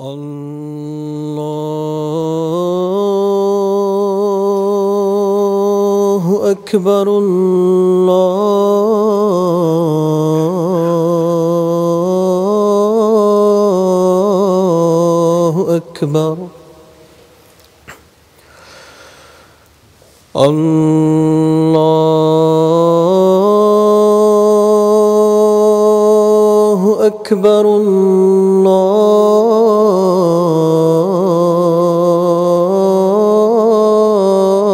الله أكبر الله أكبر الله أكبر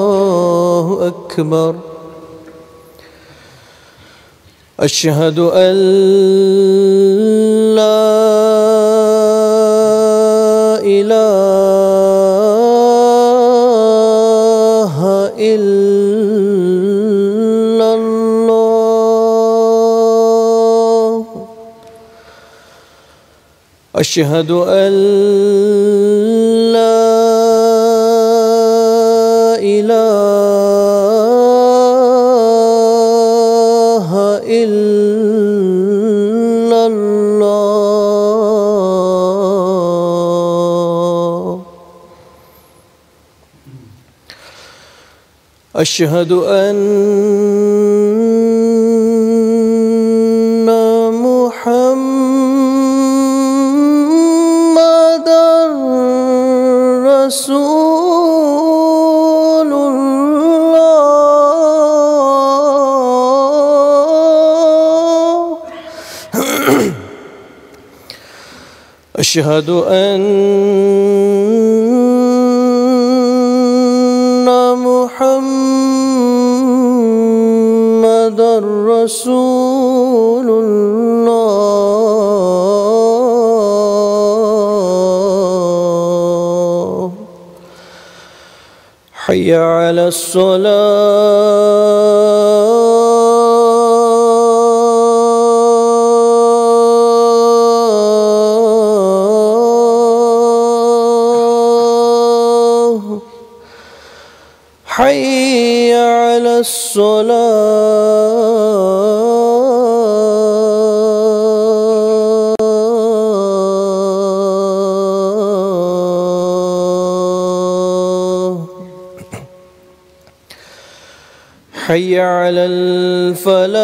الله أكبر أشهد أن لا إله إلا الله أشهد أن لا إله إلا الله أشهد أن محمدًا رسول الله أشهد أن محمدًا رسول الله حي على الصلاة حي على الصلاة حي على الفلاح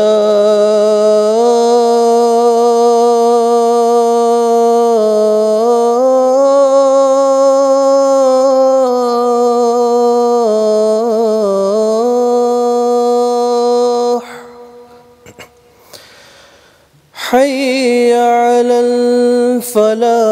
حي على الفلاح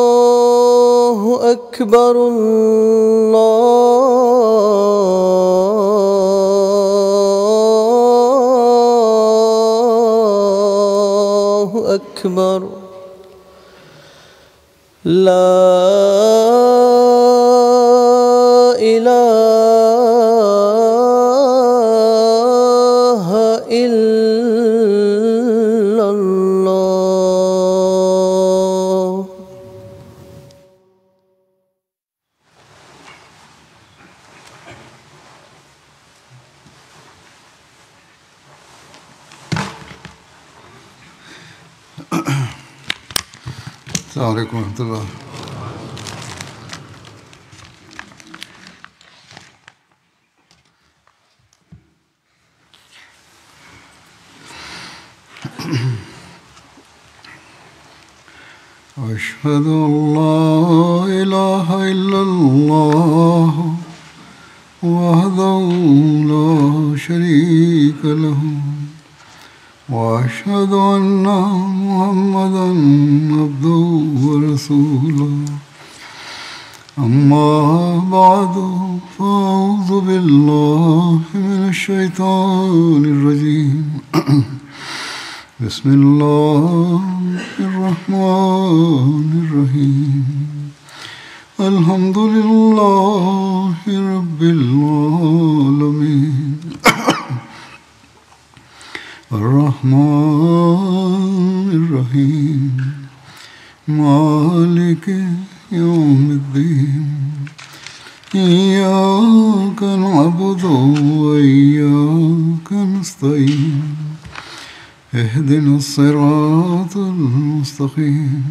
الله أكبر الله أكبر لا إله إلا الله السلام علیکم ورحمۃ اللہ. أشهد أن لا إله إلا الله وحده لا شريك له وأشهد أن محمدا عبده ورسوله أما بعد فأعوذ بالله من الشيطان الرجيم بسم الله الرحمن الرحيم الحمد لله رب العالمين الرحمن الرحيم مالك يوم الدين إياك نعبد وإياك نستعين اهدنا الصراط المستقيم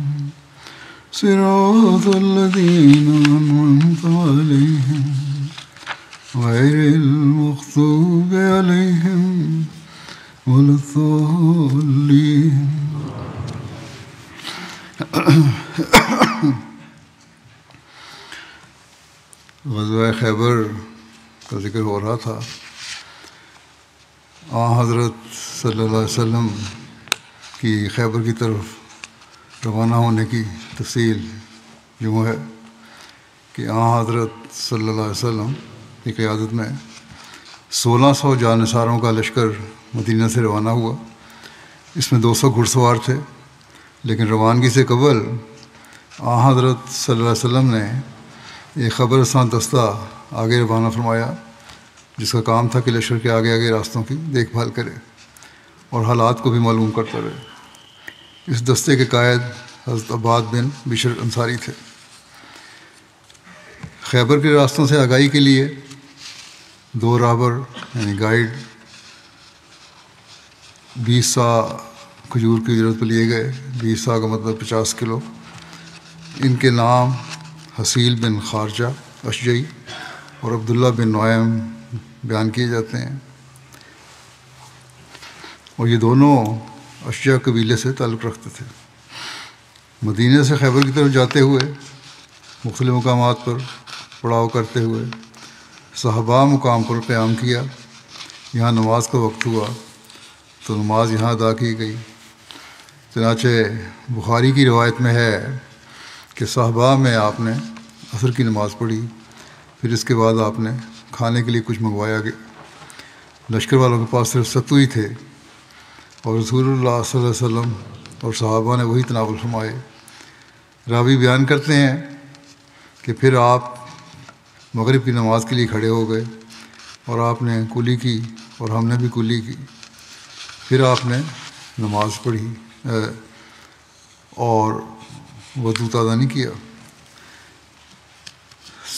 صراط الذين أنعمت عليهم غير المغضوب عليهم ولا الضالين. غزوہ خیبر کا ذکر ہو رہا تھا. حضرت صلی اللہ علیہ وسلم کی خیبر کی طرف روانہ ہونے کی تفصیل یوں ہے کہ حضرت صلی اللہ علیہ وسلم کی قیادت میں 1600 جانثاروں کا لشکر مدینہ سے روانہ ہوا. اس میں 200 گھڑ سوار تھے، لیکن روانگی سے قبل حضرت صلی اللہ علیہ وسلم نے ایک خبر رساں دستہ آگے روانہ فرمایا، جس کا کام تھا کہ لشکر کے آگے آگے راستوں کی دیکھ بھال کرے اور حالات کو بھی معلوم کرتا رہے. اس دستے کے قائد حضرت عباد بن بشر انصاری تھے. خیبر کے راستوں سے آگاہی کے لیے 2 راہبر یعنی گائیڈ 20 سا کھجور کی اجرت پر لیے گئے. 20 سا کا مطلب 50 کلو. ان کے نام حصیل بن خارجہ اشجعی اور عبداللہ بن نعیم بیان کیے جاتے ہیں، اور یہ دونوں اشجع قبیلے سے تعلق رکھتے تھے. مدینہ سے خیبر کی طرف جاتے ہوئے مختلف مقامات پر پڑاؤ کرتے ہوئے صحابہ مقام پر قیام کیا. یہاں نماز کا وقت ہوا تو نماز یہاں ادا کی گئی. چنانچہ بخاری کی روایت میں ہے کہ صحابہ میں آپ نے عصر کی نماز پڑھی، پھر اس کے بعد آپ نے کھانے کے لیے کچھ منگوایا گیا. لشکر والوں کے پاس صرف ستو ہی تھے اور رسول اللہ صلی اللہ علیہ وسلم اور صحابہ نے وہی تناول فرمائے. راوی بیان کرتے ہیں کہ پھر آپ مغرب کی نماز کے لیے کھڑے ہو گئے اور آپ نے کلی کی اور ہم نے بھی کلی کی. پھر آپ نے نماز پڑھی اور وضو تازہ نہیں کیا.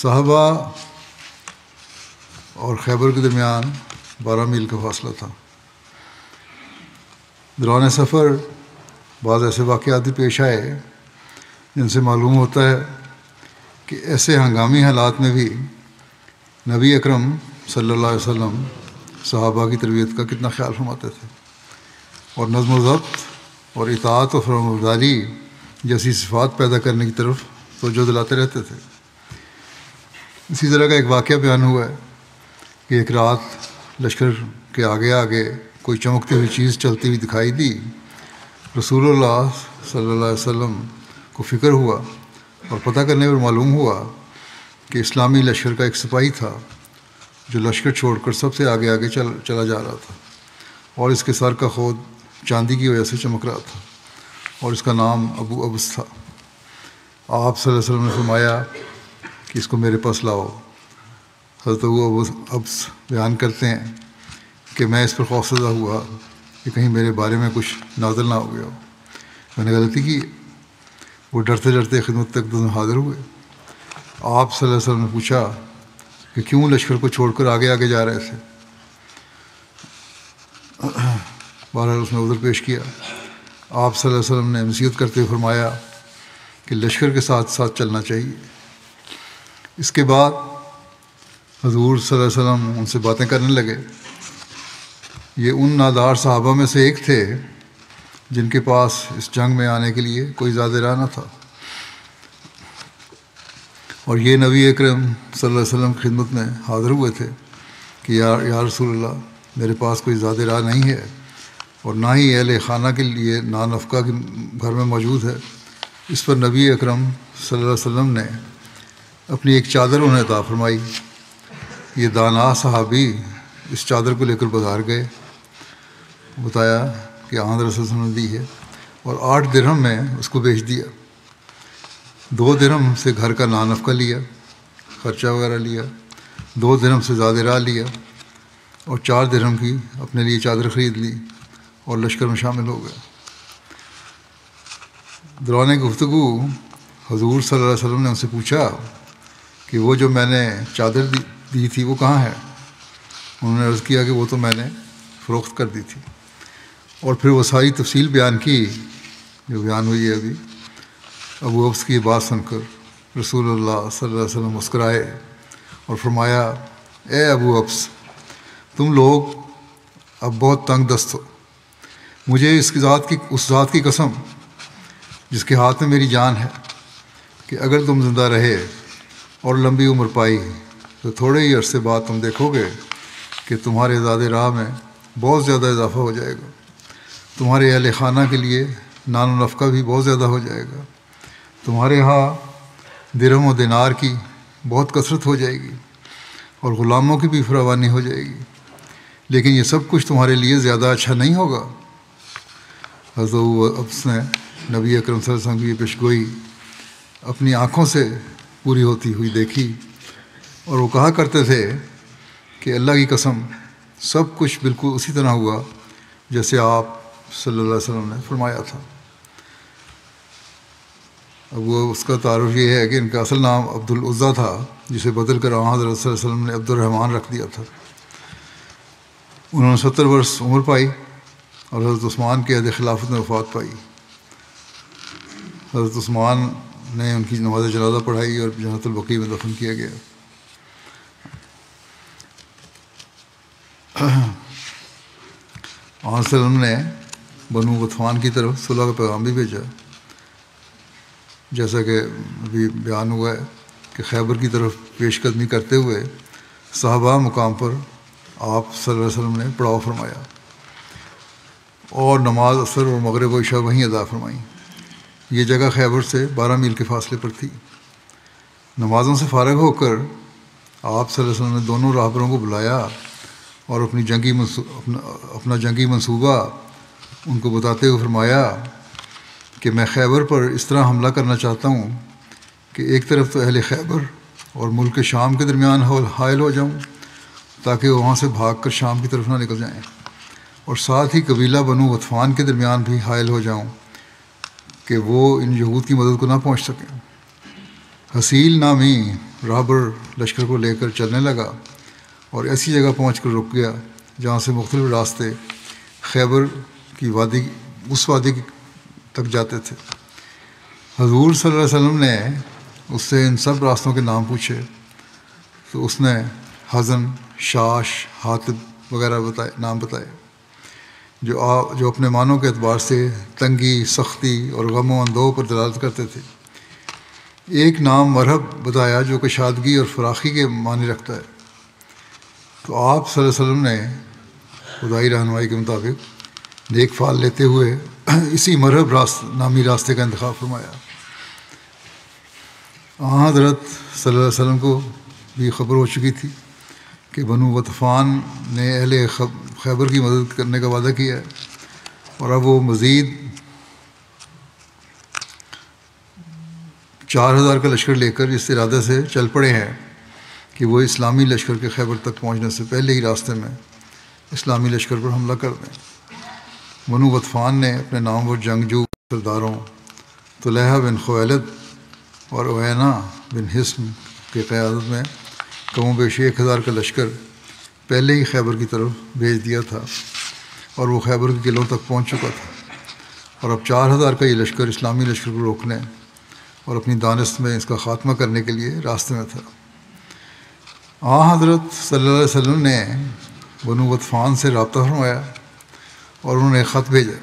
صحابہ اور خیبر کے درمیان 12 میل کا فاصلہ تھا. دوران سفر بعض ایسے واقعات بھی پیش آئے جن سے معلوم ہوتا ہے کہ ایسے ہنگامی حالات میں بھی نبی اکرم صلی اللہ علیہ وسلم صحابہ کی تربیت کا کتنا خیال فرماتے تھے اور نظم و ضبط اور اطاعت و فرمانبرداری جیسی صفات پیدا کرنے کی طرف توجہ دلاتے رہتے تھے. اسی طرح کا ایک واقعہ بیان ہوا ہے کہ ایک رات لشکر کے آگے آگے کوئی چمکتی ہوئی چیز چلتی ہوئی دکھائی دی. رسول اللہ صلی اللہ علیہ وسلم کو فکر ہوا اور پتہ کرنے پر معلوم ہوا کہ اسلامی لشکر کا ایک سپاہی تھا جو لشکر چھوڑ کر سب سے آگے آگے چلا جا رہا تھا، اور اس کے سر کا خود چاندی کی وجہ سے چمک رہا تھا، اور اس کا نام ابو ابس تھا. آپ صلی اللہ علیہ وسلم نے فرمایا کہ اس کو میرے پاس لاؤ. حضرت ابو ابس بیان کرتے ہیں کہ میں اس پر خوفزدہ ہوا کہ کہیں میرے بارے میں کچھ نازل نہ ہو گیا ہو. میں نے غلطی کی. وہ ڈرتے ڈرتے خدمت تک حاضر ہوئے. آپ صلی اللہ علیہ وسلم نے پوچھا کہ کیوں لشکر کو چھوڑ کر آگے آگے جا رہے تھے. بہرحال اس نے عذر پیش کیا. آپ صلی اللہ علیہ وسلم نے نصیحت کرتے ہوئے فرمایا کہ لشکر کے ساتھ ساتھ چلنا چاہیے. اس کے بعد حضور صلی اللہ علیہ وسلم ان سے باتیں کرنے لگے. یہ ان نادار صحابہ میں سے ایک تھے جن کے پاس اس جنگ میں آنے کے لیے کوئی زیادہ راہ نہ تھا، اور یہ نبی اکرم صلی اللہ علیہ وسلم کی خدمت میں حاضر ہوئے تھے کہ یا رسول اللہ، میرے پاس کوئی زیادہ راہ نہیں ہے، اور نہ ہی اہل خانہ کے لیے نان افقہ کے گھر میں موجود ہے۔ اس پر نبی اکرم صلی اللہ علیہ وسلم نے اپنی ایک چادر انہیں عطا فرمائی۔ یہ دانا صحابی اس چادر کو لے کر بازار گئے، بتایا کہ آن رسول صلی اللہ علیہ وسلم نے دی ہے، اور 8 درہم میں اس کو بیچ دیا۔ 2 درہم سے گھر کا نان افقہ لیا، خرچہ وغیرہ لیا، 2 درہم سے زیادہ راہ لیا، اور 4 درہم کی اپنے لیے چادر خرید لی اور لشکر میں شامل ہو گئے۔ دوران گفتگو حضور صلی اللہ علیہ وسلم نے ان سے پوچھا کہ وہ جو میں نے چادر دی تھی وہ کہاں ہے؟ انہوں نے عرض کیا کہ وہ تو میں نے فروخت کر دی تھی، اور پھر وہ ساری تفصیل بیان کی جو بیان ہوئی ہے ابھی۔ ابو ابس کی بات سن کر رسول اللہ صلی اللہ علیہ وسلم مسکرائے اور فرمایا، اے ابو ابس، تم لوگ اب بہت تنگ دست ہو۔ مجھے اس ذات کی قسم جس کے ہاتھ میں میری جان ہے کہ اگر تم زندہ رہے اور لمبی عمر پائی تو تھوڑے ہی عرصے بعد تم دیکھو گے کہ تمہارے زاد راہ میں بہت زیادہ اضافہ ہو جائے گا، تمہارے اہل خانہ کے لیے نان و نفقہ بھی بہت زیادہ ہو جائے گا، تمہارے ہاں درہم و دینار کی بہت کثرت ہو جائے گی، اور غلاموں کی بھی فراوانی ہو جائے گی، لیکن یہ سب کچھ تمہارے لیے زیادہ اچھا نہیں ہوگا۔ حضرت ابو ابس نے نبی اکرم صلی اللہ علیہ وسلم کی یہ پیشگوئی اپنی آنکھوں سے پوری ہوتی ہوئی دیکھی، اور وہ کہا کرتے تھے کہ اللہ کی قسم سب کچھ بالکل اسی طرح ہوا جیسے آپ صلی اللہ علیہ وسلم نے فرمایا تھا۔ اب وہ اس کا تعارف یہ ہے کہ ان کا اصل نام عبد العزیٰ تھا، جسے بدل کر حضرت صلی اللہ علیہ وسلم نے عبد الرحمن رکھ دیا تھا۔ انہوں نے 70 برس عمر پائی اور حضرت عثمان کے عہد خلافت میں وفات پائی۔ حضرت عثمان نے ان کی نماز جنازہ پڑھائی اور جنت البقیع میں دفن کیا گیا۔ آن صلی اللہ علیہ وسلم نے بنو غطفان کی طرف صلح کا پیغام بھی بھیجا، جیسا کہ ابھی بیان ہوا ہے کہ خیبر کی طرف پیش قدمی کرتے ہوئے صحابہ مقام پر آپ صلی اللہ علیہ وسلم نے پڑاؤ فرمایا اور نماز عصر اور مغرب و عشاء وہیں ادا فرمائیں۔ یہ جگہ خیبر سے 12 میل کے فاصلے پر تھی۔ نمازوں سے فارغ ہو کر آپ صلی اللہ علیہ وسلم نے دونوں راہبروں کو بلایا اور اپنا جنگی منصوبہ ان کو بتاتے ہوئے فرمایا کہ میں خیبر پر اس طرح حملہ کرنا چاہتا ہوں کہ ایک طرف تو اہل خیبر اور ملک شام کے درمیان حائل ہو جاؤں تاکہ وہ وہاں سے بھاگ کر شام کی طرف نہ نکل جائیں، اور ساتھ ہی قبیلہ بنو غطفان کے درمیان بھی حائل ہو جاؤں کہ وہ ان یہود کی مدد کو نہ پہنچ سکیں۔ حصیل نامی راہبر لشکر کو لے کر چلنے لگا اور ایسی جگہ پہنچ کر رک گیا جہاں سے مختلف راستے خیبر کی وادی تک جاتے تھے۔ حضور صلی اللہ علیہ وسلم نے اس سے ان سب راستوں کے نام پوچھے تو اس نے حزن، شاش، حاطب وغیرہ نام بتائے جو اپنے معنوں کے اعتبار سے تنگی، سختی اور غم و اندوہ پر دلالت کرتے تھے۔ ایک نام مرحب بتایا جو کشادگی اور فراخی کے معنی رکھتا ہے۔ تو آپ صلی اللہ علیہ وسلم نے خدائی رہنمائی کے مطابق نیک فعل لیتے ہوئے اسی مرحب نامی راستے کا انتخاب فرمایا۔ حضرت صلی اللہ علیہ وسلم کو بھی خبر ہو چکی تھی کہ بنو غطفان نے اہل خیبر کی مدد کرنے کا وعدہ کیا ہے، اور اب وہ مزید 4000 کا لشکر لے کر اس ارادے سے چل پڑے ہیں کہ وہ اسلامی لشکر کے خیبر تک پہنچنے سے پہلے ہی راستے میں اسلامی لشکر پر حملہ کر دیں۔ بنو غطفان نے اپنے نامور جنگجو سرداروں طلحہ بن خویلد اور عوینہ بن حصن کی قیادت میں کم و بیش 1000 کا لشکر پہلے ہی خیبر کی طرف بھیج دیا تھا، اور وہ خیبر کے قلعوں تک پہنچ چکا تھا، اور اب 4000 کا یہ لشکر اسلامی لشکر کو روکنے اور اپنی دانست میں اس کا خاتمہ کرنے کے لیے راستے میں تھا۔ حضرت صلی اللہ علیہ وسلم نے بنو غطفان سے رابطہ فرمایا اور انہوں نے ایک خط بھیجا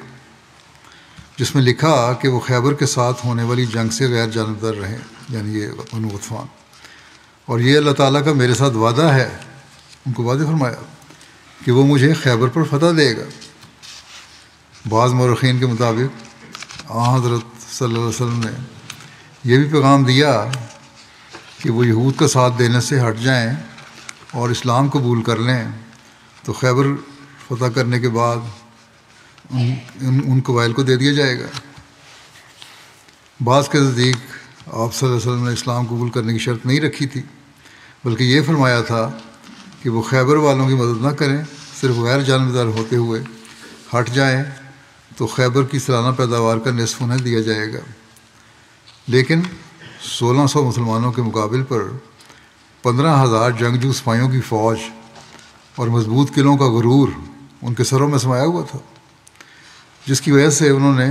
جس میں لکھا کہ وہ خیبر کے ساتھ ہونے والی جنگ سے غیر جانبدار رہیں، یعنی یہ بنو غطفان، اور یہ اللہ تعالیٰ کا میرے ساتھ وعدہ ہے۔ ان کو وعدہ فرمایا کہ وہ مجھے خیبر پر فتح دے گا۔ بعض مورخین کے مطابق حضرت صلی اللہ علیہ وسلم نے یہ بھی پیغام دیا کہ وہ یہود کا ساتھ دینے سے ہٹ جائیں اور اسلام قبول کر لیں تو خیبر فتح کرنے کے بعد ان قبائل کو دے دیا جائے گا۔ بعض کے نزدیک آپ صلی اللہ علیہ وسلم نے اسلام قبول کرنے کی شرط نہیں رکھی تھی، بلکہ یہ فرمایا تھا کہ وہ خیبر والوں کی مدد نہ کریں، صرف غیر جانبدار ہوتے ہوئے ہٹ جائیں تو خیبر کی سالانہ پیداوار کا نصف انہیں دیا جائے گا۔ لیکن 1600 مسلمانوں کے مقابل پر 15,000 جنگجو سپاہیوں کی فوج اور مضبوط قلعوں کا غرور ان کے سروں میں سمایا ہوا تھا، جس کی وجہ سے انہوں نے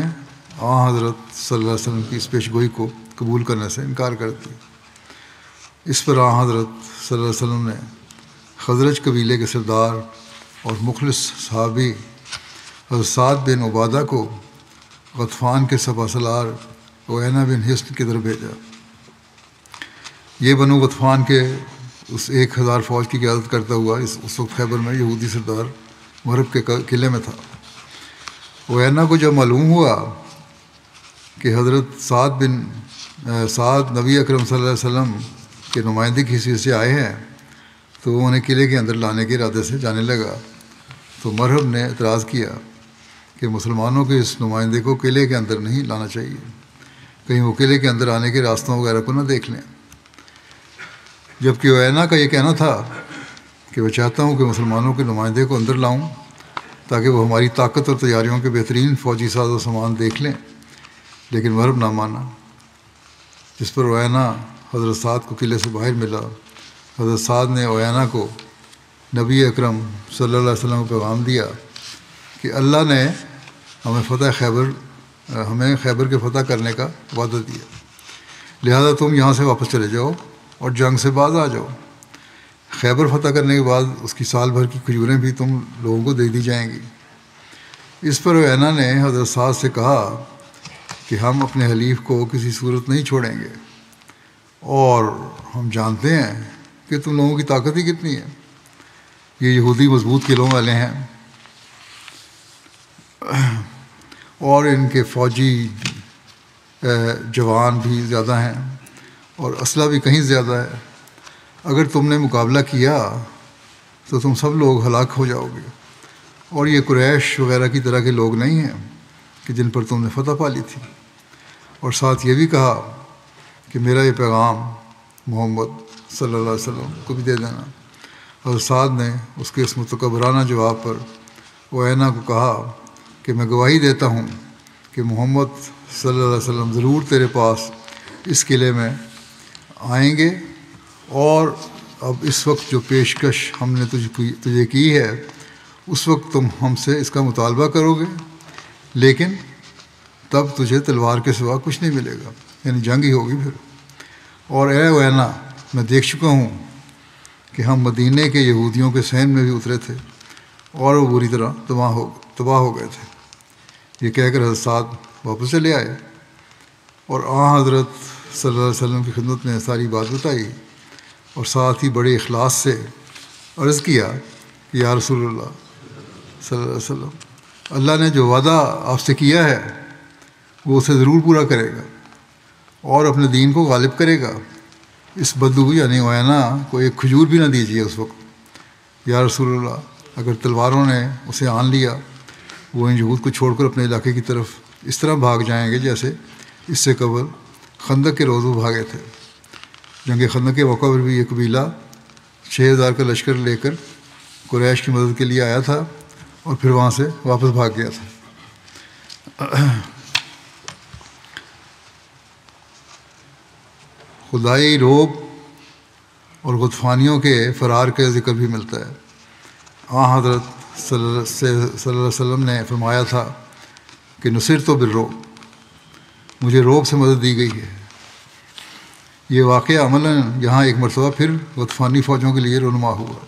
حضرت صلی اللہ علیہ وسلم کی اس پیش گوئی کو قبول کرنے سے انکار کر دیا۔ اس پر حضرت صلی اللہ علیہ وسلم نے خزرج قبیلے کے سردار اور مخلص صحابی حضرت سعد بن عبادہ کو غطفان کے سپہ سالار عیینہ بن حصن کی طرف بھیجا۔ یہ بنو غطفان کے اس 1000 فوج کی قیادت کرتا ہوا اس وقت خیبر میں یہودی سردار مرب کے قلعے میں تھا۔ عیینہ کو جب معلوم ہوا کہ حضرت سعد نبی اکرم صلی اللہ علیہ وسلم کے نمائندے کی حیثیت سے آئے ہیں تو وہ انہیں قلعے کے اندر لانے کے ارادے سے جانے لگا، تو مرحب نے اعتراض کیا کہ مسلمانوں کے اس نمائندے کو قلعے کے اندر نہیں لانا چاہیے، کہیں وہ قلعے کے اندر آنے کے راستوں وغیرہ کو نہ دیکھ لیں۔ جبکہ عیینہ کا یہ کہنا تھا کہ وہ چاہتا ہوں کہ مسلمانوں کے نمائندے کو اندر لاؤں تاکہ وہ ہماری طاقت اور تیاریوں کے بہترین فوجی ساز و سامان دیکھ لیں، لیکن مرحب نہ مانا، جس پر عیینہ حضرت سعد کو قلعے سے باہر ملا۔ حضرت سعد نے عیینہ کو نبی اکرم صلی اللہ علیہ وسلم کو پیغام دیا کہ اللہ نے ہمیں خیبر کے فتح کرنے کا وعدہ دیا، لہذا تم یہاں سے واپس چلے جاؤ اور جنگ سے باز آ جاؤ۔ خیبر فتح کرنے کے بعد اس کی سال بھر کی کھجوریں بھی تم لوگوں کو دے دی جائیں گی۔ اس پر عیینہ نے حضرت سعد سے کہا کہ ہم اپنے حلیف کو کسی صورت نہیں چھوڑیں گے، اور ہم جانتے ہیں کہ تم لوگوں کی طاقت ہی کتنی ہے، یہ یہودی مضبوط قلعوں والے ہیں اور ان کے فوجی جوان بھی زیادہ ہیں اور اسلحہ بھی کہیں زیادہ ہے، اگر تم نے مقابلہ کیا تو تم سب لوگ ہلاک ہو جاؤ گے، اور یہ قریش وغیرہ کی طرح کے لوگ نہیں ہیں کہ جن پر تم نے فتح پا لی تھی۔ اور ساتھ یہ بھی کہا کہ میرا یہ پیغام محمد صلی اللہ علیہ وسلم کو بھی دے دینا۔ حضرت سعد نے اس کے اس متکبرانہ جواب پر عیینہ کو کہا کہ میں گواہی دیتا ہوں کہ محمد صلی اللہ علیہ وسلم ضرور تیرے پاس اس قلعے میں آئیں گے، اور اب اس وقت جو پیشکش ہم نے تجھے کی ہے اس وقت تم ہم سے اس کا مطالبہ کرو گے، لیکن تب تجھے تلوار کے سوا کچھ نہیں ملے گا، یعنی جنگ ہی ہوگی پھر۔ اور اے عیینہ، میں دیکھ چکا ہوں کہ ہم مدینے کے یہودیوں کے صحن میں بھی اترے تھے اور وہ بری طرح تباہ ہو گئے تھے۔ یہ کہہ کر حضرت سعد واپس چلے آئے اور حضرت صلی اللہ علیہ وسلم کی خدمت میں ساری بات بتائی، اور ساتھ ہی بڑے اخلاص سے عرض کیا کہ یا رسول اللہ صلی اللہ علیہ وسلم، اللہ نے جو وعدہ آپ سے کیا ہے وہ اسے ضرور پورا کرے گا اور اپنے دین کو غالب کرے گا۔ اس بدو یعنی عیینہ کو ایک کھجور بھی نہ دیجیے اس وقت۔ یا رسول اللہ، اگر تلواروں نے اسے آن لیا وہ ان یہود کو چھوڑ کر اپنے علاقے کی طرف اس طرح بھاگ جائیں گے جیسے اس سے قبل خندق کے روز وہ بھاگے تھے۔ جنگ خندق کے موقع پر بھی یہ قبیلہ 6000 کا لشکر لے کر قریش کی مدد کے لیے آیا تھا اور پھر وہاں سے واپس بھاگ گیا تھا۔ خدائی روب اور غطفانیوں کے فرار کا ذکر بھی ملتا ہے۔ حضرت صلی اللہ علیہ وسلم نے فرمایا تھا کہ نصرت بالرعب، مجھے روب سے مدد دی گئی ہے۔ یہ واقعہ عملاً یہاں ایک مرتبہ پھر غطفانی فوجوں کے لیے رونما ہوا،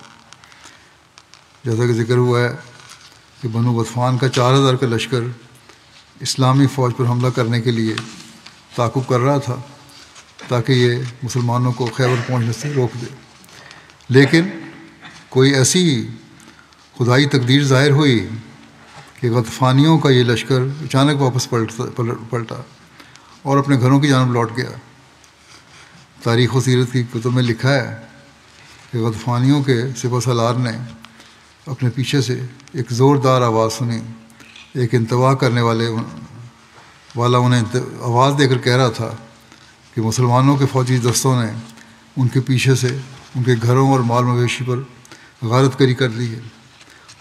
جیسا کہ ذکر ہوا ہے کہ بنو غطفان کا 4000 کا لشکر اسلامی فوج پر حملہ کرنے کے لیے تعاقب کر رہا تھا تاکہ یہ مسلمانوں کو خیبر پہنچنے سے روک دے، لیکن کوئی ایسی خدائی تقدیر ظاہر ہوئی کہ غطفانیوں کا یہ لشکر اچانک واپس پلٹا اور اپنے گھروں کی جانب لوٹ گیا۔ تاریخ و سیرت کی کتب میں لکھا ہے کہ غطفانیوں کے سپہ سالار نے اپنے پیچھے سے ایک زوردار آواز سنی۔ ایک انتباہ کرنے والا انہیں آواز دے کر کہہ رہا تھا کہ مسلمانوں کے فوجی دستوں نے ان کے پیچھے سے ان کے گھروں اور مال مویشی پر غارت کری کر دی ہے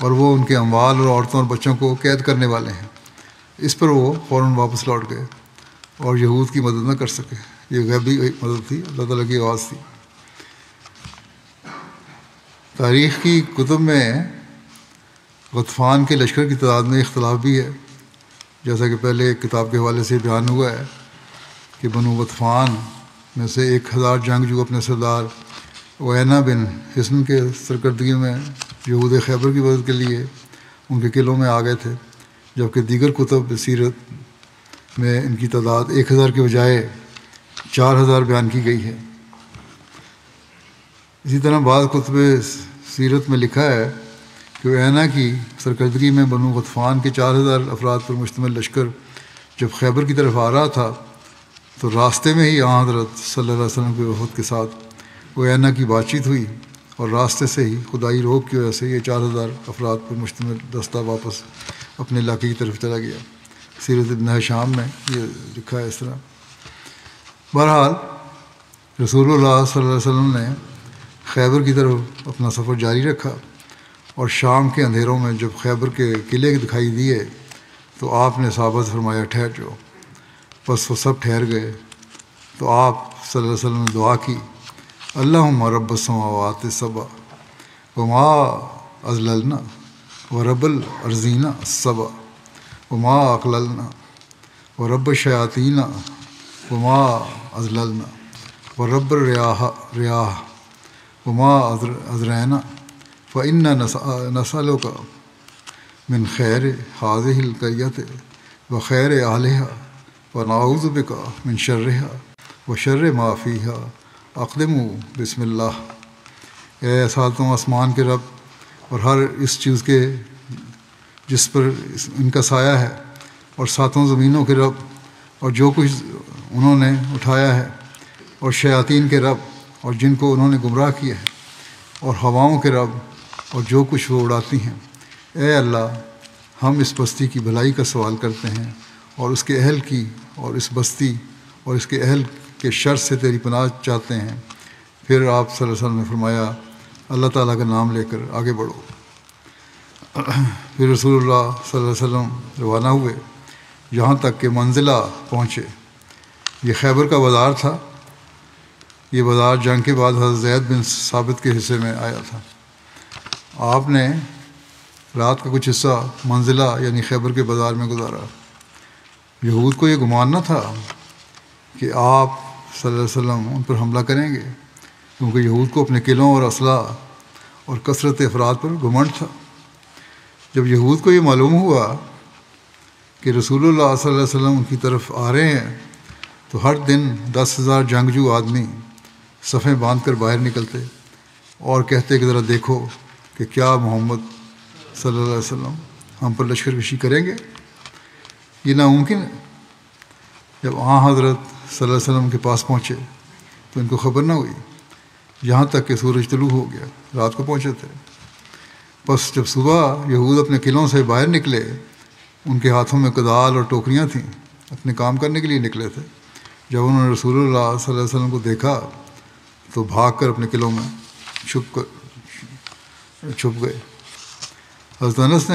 اور وہ ان کے اموال اور عورتوں اور بچوں کو قید کرنے والے ہیں۔ اس پر وہ فوراً واپس لوٹ گئے اور یہود کی مدد نہ کر سکے۔ یہ غیبی مدد تھی، اللہ تعالیٰ کی آواز تھی۔ تاریخ کی کتب میں غطفان کے لشکر کی تعداد میں اختلاف بھی ہے، جیسا کہ پہلے ایک کتاب کے حوالے سے بیان ہوا ہے کہ بنو غطفان میں سے 1000 جنگجو اپنے سردار عیینہ بن حصن کے سرکردگی میں یہود خیبر کی مدد کے لیے ان کے قلعوں میں آ گئے تھے، جبکہ دیگر کتب سیرت میں ان کی تعداد 1000 کے بجائے 4000 بیان کی گئی ہے۔ اسی طرح بعض کتب سیرت میں لکھا ہے کہ عیینہ کی سرکردگی میں بنو غطفان کے 4000 افراد پر مشتمل لشکر جب خیبر کی طرف آ رہا تھا تو راستے میں ہی حضرت صلی اللہ علیہ وسلم کے وفد کے ساتھ عیینہ کی بات چیت ہوئی اور راستے سے ہی خدائی روک کی وجہ سے یہ 4000 افراد پر مشتمل دستہ واپس اپنے علاقے کی طرف چلا گیا۔ سیرت ابن ہشام میں یہ لکھا ہے اس طرح۔ بہرحال رسول اللہ صلی اللہ علیہ وسلم نے خیبر کی طرف اپنا سفر جاری رکھا اور شام کے اندھیروں میں جب خیبر کے قلعے دکھائی دیے تو آپ نے صحابہ سے فرمایا ٹھہر جاؤ۔ بس وہ سب ٹھہر گئے تو آپ صلی اللہ علیہ وسلم نے دعا کی، اللہم رب السماوات السبع وما اضللنا ورب الارضین السبع وما اقللنا ورب الشیاطین وما اضللنا ورب الریاح وما اذرینا فإنا نسألک من خیر هذه القریۃ وخیر اہلها ونعوذ بک من شرها وشر ما فیها اقدموا بسم اللہ۔ اے ساتوں آسمان کے رب اور ہر اس چیز کے جس پر ان کا سایہ ہے، اور ساتوں زمینوں کے رب اور جو کچھ انہوں نے اٹھایا ہے، اور شیاطین کے رب اور جن کو انہوں نے گمراہ کیا ہے، اور ہواؤں کے رب اور جو کچھ وہ اڑاتی ہیں، اے اللہ ہم اس بستی کی بھلائی کا سوال کرتے ہیں اور اس کے اہل کی، اور اس بستی اور اس کے اہل کے شر سے تیری پناہ چاہتے ہیں۔ پھر آپ صلی اللہ علیہ وسلم نے فرمایا اللہ تعالیٰ کا نام لے کر آگے بڑھو۔ پھر رسول اللہ صلی اللہ علیہ وسلم روانہ ہوئے یہاں تک کہ منزلہ پہنچے۔ یہ خیبر کا بازار تھا۔ یہ بازار جنگ کے بعد حضرت زید بن ثابت کے حصے میں آیا تھا۔ آپ نے رات کا کچھ حصہ منزلہ یعنی خیبر کے بازار میں گزارا۔ یہود کو یہ گمان نہ تھا کہ آپ صلی اللہ علیہ وسلم ان پر حملہ کریں گے، کیونکہ یہود کو اپنے قلعوں اور اسلحہ اور کثرت افراد پر گھمنڈ تھا۔ جب یہود کو یہ معلوم ہوا کہ رسول اللہ صلی اللہ علیہ وسلم ان کی طرف آ رہے ہیں تو ہر دن 10,000 جنگجو آدمی صفیں باندھ کر باہر نکلتے اور کہتے کہ ذرا دیکھو کہ کیا محمد صلی اللہ علیہ وسلم ہم پر لشکر کشی کریں گے؟ یہ ناممکن ہے۔ جب حضرت صلی اللہ علیہ وسلم کے پاس پہنچے تو ان کو خبر نہ ہوئی، یہاں تک کہ سورج طلوع ہو گیا۔ رات کو پہنچے تھے۔ بس جب صبح یہود اپنے قلعوں سے باہر نکلے، ان کے ہاتھوں میں کدال اور ٹوکریاں تھیں، اپنے کام کرنے کے لیے نکلے تھے۔ جب انہوں نے رسول اللہ صلی اللہ علیہ وسلم کو دیکھا تو بھاگ کر اپنے قلعوں میں چھپ گئے۔ حضرت انس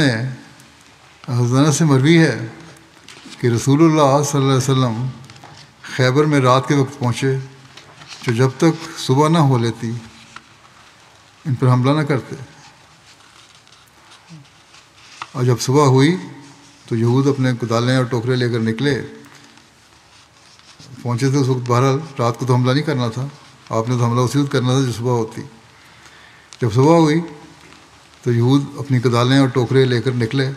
سے مروی ہے کہ رسول اللہ صلی اللہ علیہ وسلم خیبر میں رات کے وقت پہنچے جو جب تک صبح نہ ہو لیتی ان پر حملہ نہ کرتے، اور جب صبح ہوئی تو یہود اپنے کدالیں اور ٹوکرے لے کر نکلے۔ پہنچے تھے اس وقت، بہرحال رات کو تو حملہ نہیں کرنا تھا، آپ نے تو حملہ اسی وقت کرنا تھا جو صبح ہوتی۔ جب صبح ہوئی تو یہود اپنی کدالیں اور ٹوکرے لے کر نکلے۔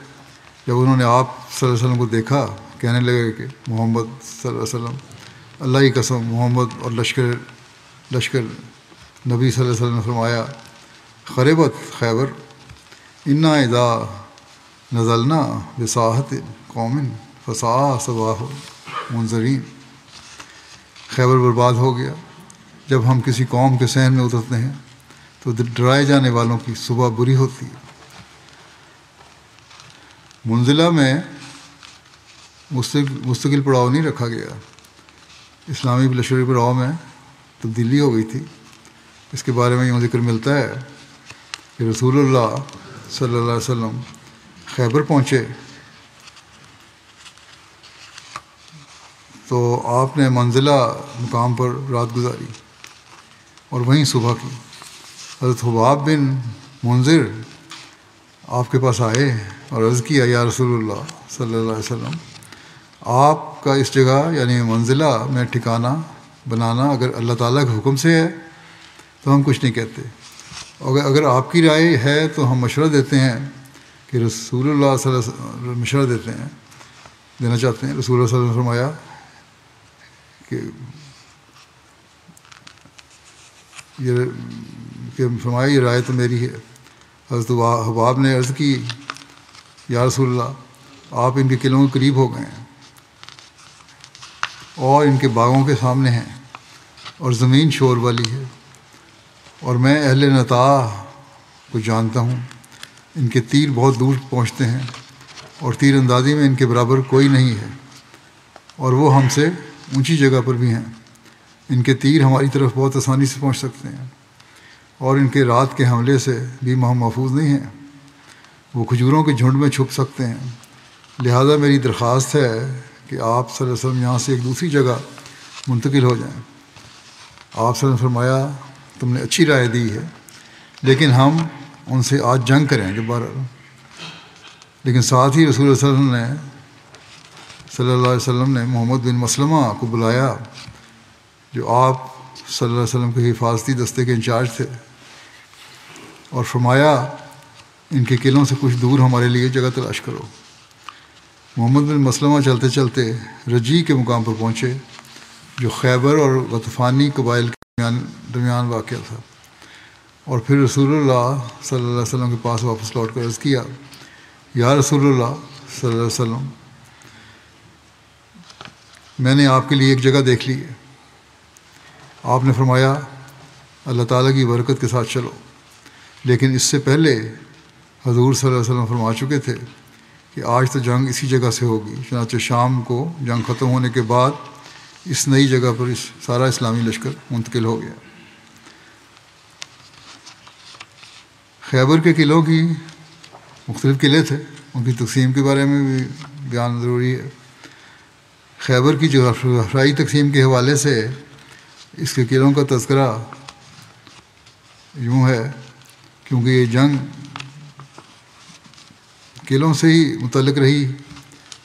جب انہوں نے آپ صلی اللہ علیہ وسلم کو دیکھا، کہنے لگے کہ محمد صلی اللہ علیہ وسلم، اللہ کی قسم محمد اور لشکر نبی صلی اللہ علیہ وسلم نے فرمایا خربت خیبر انا اذا نزلنا بساحت قوم فساء صباح منذرین. خیبر برباد ہو گیا. جب ہم کسی قوم کے صحن میں اترتے ہیں تو ڈرائے جانے والوں کی صبح بری ہوتی ہے. منزلہ میں مستقل پڑاؤ نہیں رکھا گیا. اسلامی لشکری پڑاؤ میں تبدیلی ہو گئی تھی. اس کے بارے میں یوں ذکر ملتا ہے کہ رسول اللہ صلی اللہ علیہ وسلم خیبر پہنچے تو آپ نے منزلہ مقام پر رات گزاری اور وہیں صبح کی. حضرت حباب بن منذر آپ کے پاس آئے اور عرض کیا یا رسول اللہ صلی اللہ علیہ وسلم آپ کا اس جگہ یعنی منزلہ میں ٹھکانہ بنانا اگر اللہ تعالیٰ کے حکم سے ہے تو ہم کچھ نہیں کہتے. اگر آپ کی رائے ہے تو ہم مشورہ دیتے ہیں کہ رسول اللہ صلی اللہ علیہ وسلم مشورہ دینا چاہتے ہیں. رسول اللہ صلی اللہ علیہ وسلم فرمایا یہ رائے تو میری ہے. حضرت حباب نے عرض کی یا رسول اللہ آپ ان کے قلعوں کے قریب ہو گئے ہیں اور ان کے باغوں کے سامنے ہیں اور زمین شور والی ہے اور میں اہل نطاع کو جانتا ہوں. ان کے تیر بہت دور پہنچتے ہیں اور تیر اندازی میں ان کے برابر کوئی نہیں ہے اور وہ ہم سے اونچی جگہ پر بھی ہیں. ان کے تیر ہماری طرف بہت آسانی سے پہنچ سکتے ہیں اور ان کے رات کے حملے سے بھی ہم محفوظ نہیں ہیں. وہ کھجوروں کے جھنڈ میں چھپ سکتے ہیں. لہذا میری درخواست ہے کہ آپ صلی اللہ علیہ وسلم یہاں سے ایک دوسری جگہ منتقل ہو جائیں. آپ صلی اللہ علیہ وسلم فرمایا تم نے اچھی رائے دی ہے لیکن ہم ان سے آج جنگ کریں گے بہرحال. لیکن ساتھ ہی رسول اللہ صلی اللہ علیہ وسلم نے محمد بن مسلمہ کو بلایا جو آپ صلی اللہ علیہ وسلم کے حفاظتی دستے کے انچارج تھے اور فرمایا ان کے قلعوں سے کچھ دور ہمارے لیے جگہ تلاش کرو. محمد بن مسلمہ چلتے چلتے رجی کے مقام پر پہنچے جو خیبر اور غطفانی قبائل کے درمیان واقع تھا اور پھر رسول اللہ صلی اللہ علیہ وسلم کے پاس واپس لوٹ کر عرض کیا یا رسول اللہ صلی اللہ علیہ وسلم میں نے آپ کے لیے ایک جگہ دیکھ لی ہے. آپ نے فرمایا اللہ تعالیٰ کی برکت کے ساتھ چلو. لیکن اس سے پہلے حضور صلی اللہ علیہ وسلم فرما چکے تھے کہ آج تو جنگ اسی جگہ سے ہوگی. چنانچہ شام کو جنگ ختم ہونے کے بعد اس نئی جگہ پر سارا اسلامی لشکر منتقل ہو گیا. خیبر کے قلعوں کی مختلف قلعے تھے. ان کی تقسیم کے بارے میں بھی بیان ضروری ہے. خیبر کی جغرافیائی تقسیم کے حوالے سے اس کے قلعوں کا تذکرہ یوں ہے کیونکہ یہ جنگ قلعوں سے ہی متعلق رہی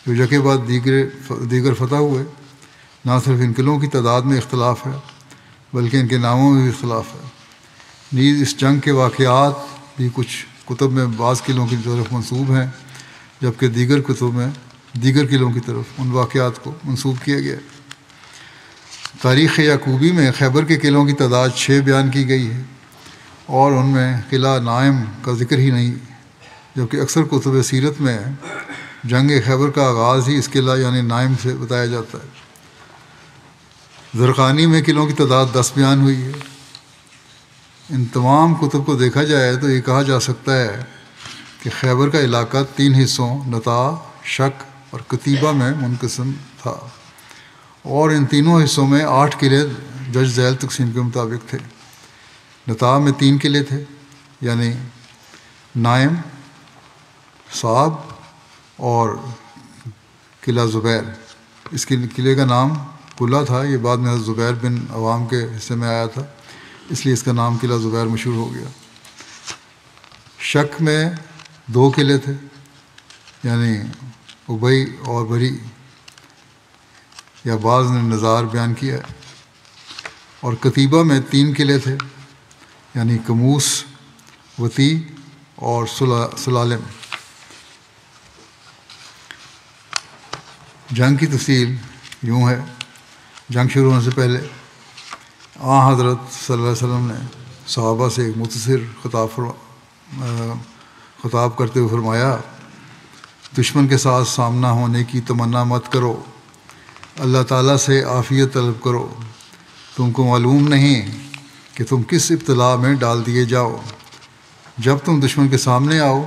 جو یکے بعد دیگر فتح ہوئے. نہ صرف ان قلعوں کی تعداد میں اختلاف ہے بلکہ ان کے ناموں میں بھی اختلاف ہے. نیز اس جنگ کے واقعات بھی کچھ کتب میں بعض قلعوں کی طرف منسوب ہیں جبکہ دیگر کتب میں دیگر قلعوں کی طرف ان واقعات کو منسوب کیا گیا. تاریخ یعقوبی میں خیبر کے قلعوں کی تعداد 6 بیان کی گئی ہے اور ان میں قلعہ نائم کا ذکر ہی نہیں جبکہ اکثر کتب سیرت میں جنگ خیبر کا آغاز ہی اس قلعہ یعنی نائم سے بتایا جاتا ہے. زرقانی میں قلعوں کی تعداد 10 بیان ہوئی ہے. ان تمام کتب کو دیکھا جائے تو یہ کہا جا سکتا ہے کہ خیبر کا علاقہ 3 حصوں نطاع، شک اور کتیبہ میں منقسم تھا اور ان تینوں حصوں میں 8 قلعے جج ذیل تقسیم کے مطابق تھے. نطاع میں 3 قلعے تھے یعنی نائم، صعب اور قلعہ زبیر. اس قلعے کا نام قلعہ تھا. یہ بعد میں حضرت زبیر بن عوام کے حصے میں آیا تھا اس لیے اس کا نام قلعہ زبیر مشہور ہو گیا. شک میں 2 قلعے تھے یعنی ابئی اور بری یا بعض نے نظار بیان کیا ہے. اور کتیبہ میں 3 قلعے تھے یعنی کموس، وطی اور سلالم. جنگ کی تفصیل یوں ہے. جنگ شروع ہونے سے پہلے حضرت صلی اللہ علیہ وسلم نے صحابہ سے ایک مختصر خطاب کرتے ہوئے فرمایا دشمن کے ساتھ سامنا ہونے کی تمنا مت کرو، اللہ تعالیٰ سے عافیت طلب کرو۔ تم کو معلوم نہیں کہ تم کس ابتلا میں ڈال دیے جاؤ۔ جب تم دشمن کے سامنے آؤ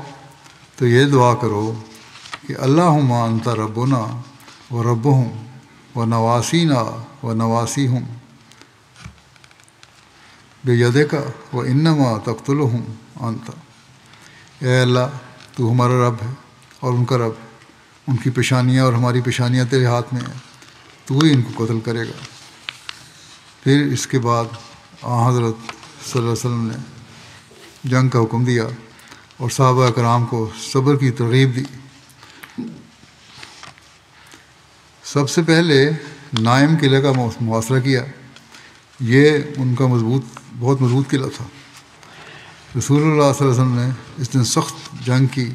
تو یہ دعا کرو کہ اللہم انت ربنا و ربہم و نواسینا و نواسیہم بیدک و انما تقتلہم انت۔ اے اللہ، تو ہمارا رب ہے اور ان کا رب، ان کی پیشانیاں اور ہماری پیشانیاں تیرے ہاتھ میں ہیں، تو ہی ان کو قتل کرے گا۔ پھر اس کے بعد حضرت صلی اللہ علیہ وسلم نے جنگ کا حکم دیا اور صحابہ کرام کو صبر کی ترغیب دی۔ سب سے پہلے نائم قلعہ کا محاصرہ کیا۔ یہ ان کا بہت مضبوط قلعہ تھا۔ رسول اللہ صلی اللہ علیہ وسلم نے اس دن سخت جنگ کی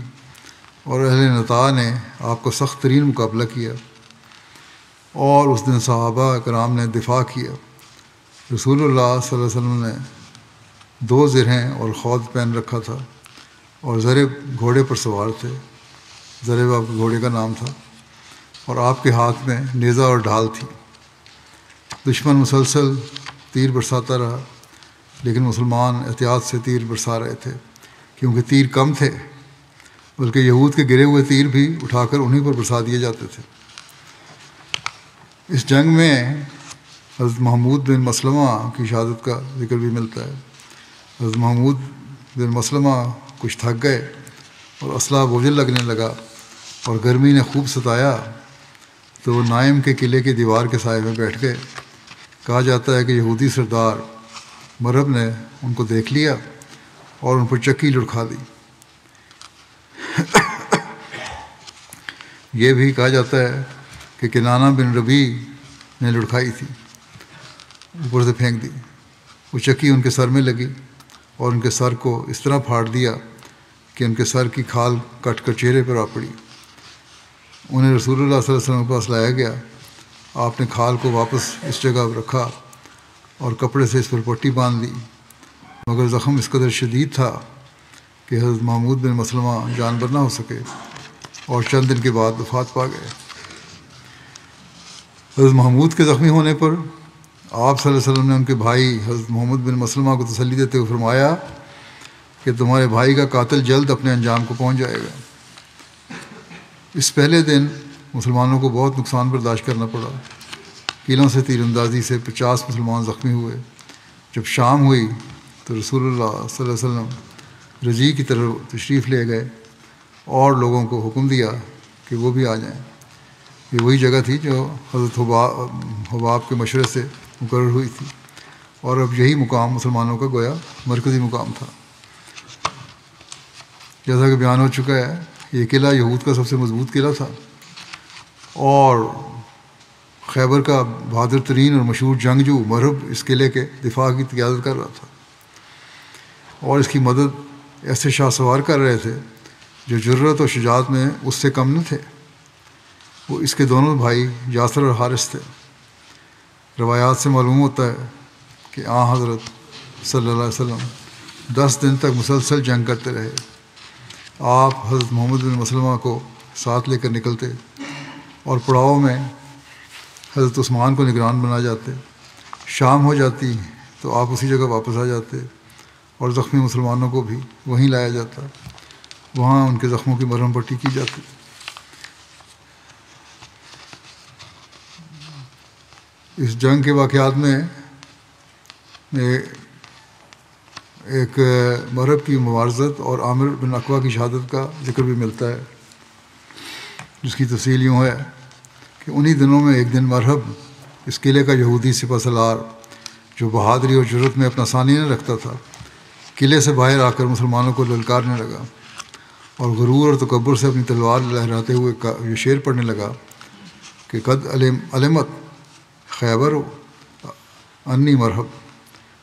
اور اہل نطاع نے آپ کا سخت ترین مقابلہ کیا، اور اس دن صحابہ کرام نے دفاع کیا۔ رسول اللہ صلی اللہ علیہ وسلم نے 2 زرہیں اور خود پہن رکھا تھا اور ضرب گھوڑے پر سوار تھے۔ ضرب آپ کے گھوڑے کا نام تھا، اور آپ کے ہاتھ میں نیزہ اور ڈھال تھی۔ دشمن مسلسل تیر برساتا رہا، لیکن مسلمان احتیاط سے تیر برسا رہے تھے، کیونکہ تیر کم تھے، بلکہ یہود کے گرے ہوئے تیر بھی اٹھا کر انہیں پر برسا دیے جاتے تھے۔ اس جنگ میں حضرت محمود بن مسلمہ کی شہادت کا ذکر بھی ملتا ہے۔ حضرت محمود بن مسلمہ کچھ تھک گئے اور اسلحہ بوجھل لگنے لگا اور گرمی نے خوب ستایا، تو وہ نائم کے قلعے کی دیوار کے سائے میں بیٹھ گئے۔ کہا جاتا ہے کہ یہودی سردار مرہب نے ان کو دیکھ لیا اور ان پر چکی لڑکھا دی۔ یہ بھی کہا جاتا ہے کہ کنانہ بن ربیع نے لڑکھائی تھی، اوپر سے پھینک دی۔ وہ چکی ان کے سر میں لگی اور ان کے سر کو اس طرح پھاڑ دیا کہ ان کے سر کی کھال کٹ کر چہرے پر آ پڑی۔ انہیں رسول اللہ صلی اللہ علیہ وسلم کے پاس لایا گیا۔ آپ نے کھال کو واپس اس جگہ رکھا اور کپڑے سے اس پر پٹی باندھ لی، مگر زخم اس قدر شدید تھا کہ حضرت محمود بن مسلمہ جانبر نہ ہو سکے اور چند دن کے بعد وفات پا گئے۔ حضرت محمود کے زخمی ہونے پر آپ صلی اللہ علیہ وسلم نے ان کے بھائی حضرت محمد بن مسلمہ کو تسلی دیتے ہوئے فرمایا کہ تمہارے بھائی کا قاتل جلد اپنے انجام کو پہنچ جائے گا۔ اس پہلے دن مسلمانوں کو بہت نقصان برداشت کرنا پڑا۔ قلعوں سے تیر اندازی سے 50 مسلمان زخمی ہوئے۔ جب شام ہوئی تو رسول اللہ صلی اللہ علیہ وسلم رجیع کی طرف تشریف لے گئے اور لوگوں کو حکم دیا کہ وہ بھی آ جائیں۔ یہ وہی جگہ تھی جو حضرت حباب کے مشورے سے مقرر ہوئی تھی، اور اب یہی مقام مسلمانوں کا گویا مرکزی مقام تھا۔ جیسا کہ بیان ہو چکا ہے، یہ قلعہ یہود کا سب سے مضبوط قلعہ تھا، اور خیبر کا بہادر ترین اور مشہور جنگجو مرہب اس قلعے کے دفاع کی قیادت کر رہا تھا، اور اس کی مدد ایسے شاہ سوار کر رہے تھے جو جرأت اور شجاعت میں اس سے کم نہ تھے۔ وہ اس کے دونوں بھائی یاسر اور حارث تھے۔ روایات سے معلوم ہوتا ہے کہ حضرت صلی اللہ علیہ وسلم 10 دن تک مسلسل جنگ کرتے رہے۔ آپ حضرت محمد بن مسلمہ کو ساتھ لے کر نکلتے اور پڑاؤ میں حضرت عثمان کو نگران بنا جاتے۔ شام ہو جاتی تو آپ اسی جگہ واپس آ جاتے اور زخمی مسلمانوں کو بھی وہیں لایا جاتا، وہاں ان کے زخموں کی مرہم پٹی کی جاتی۔ اس جنگ کے واقعات میں ایک مرہب کی مبارزت اور عامر بن اقوا کی شہادت کا ذکر بھی ملتا ہے، جس کی تفصیل یوں ہے کہ انہی دنوں میں ایک دن مرہب اس قلعے کا یہودی سپہ سالار، جو بہادری اور جرأت میں اپنا ثانی نہ رکھتا تھا، قلعے سے باہر آ کر مسلمانوں کو للکارنے لگا اور غرور اور تکبر سے اپنی تلوار لہراتے ہوئے یہ شعر پڑھنے لگا کہ قد علمت خیبر انی مرہب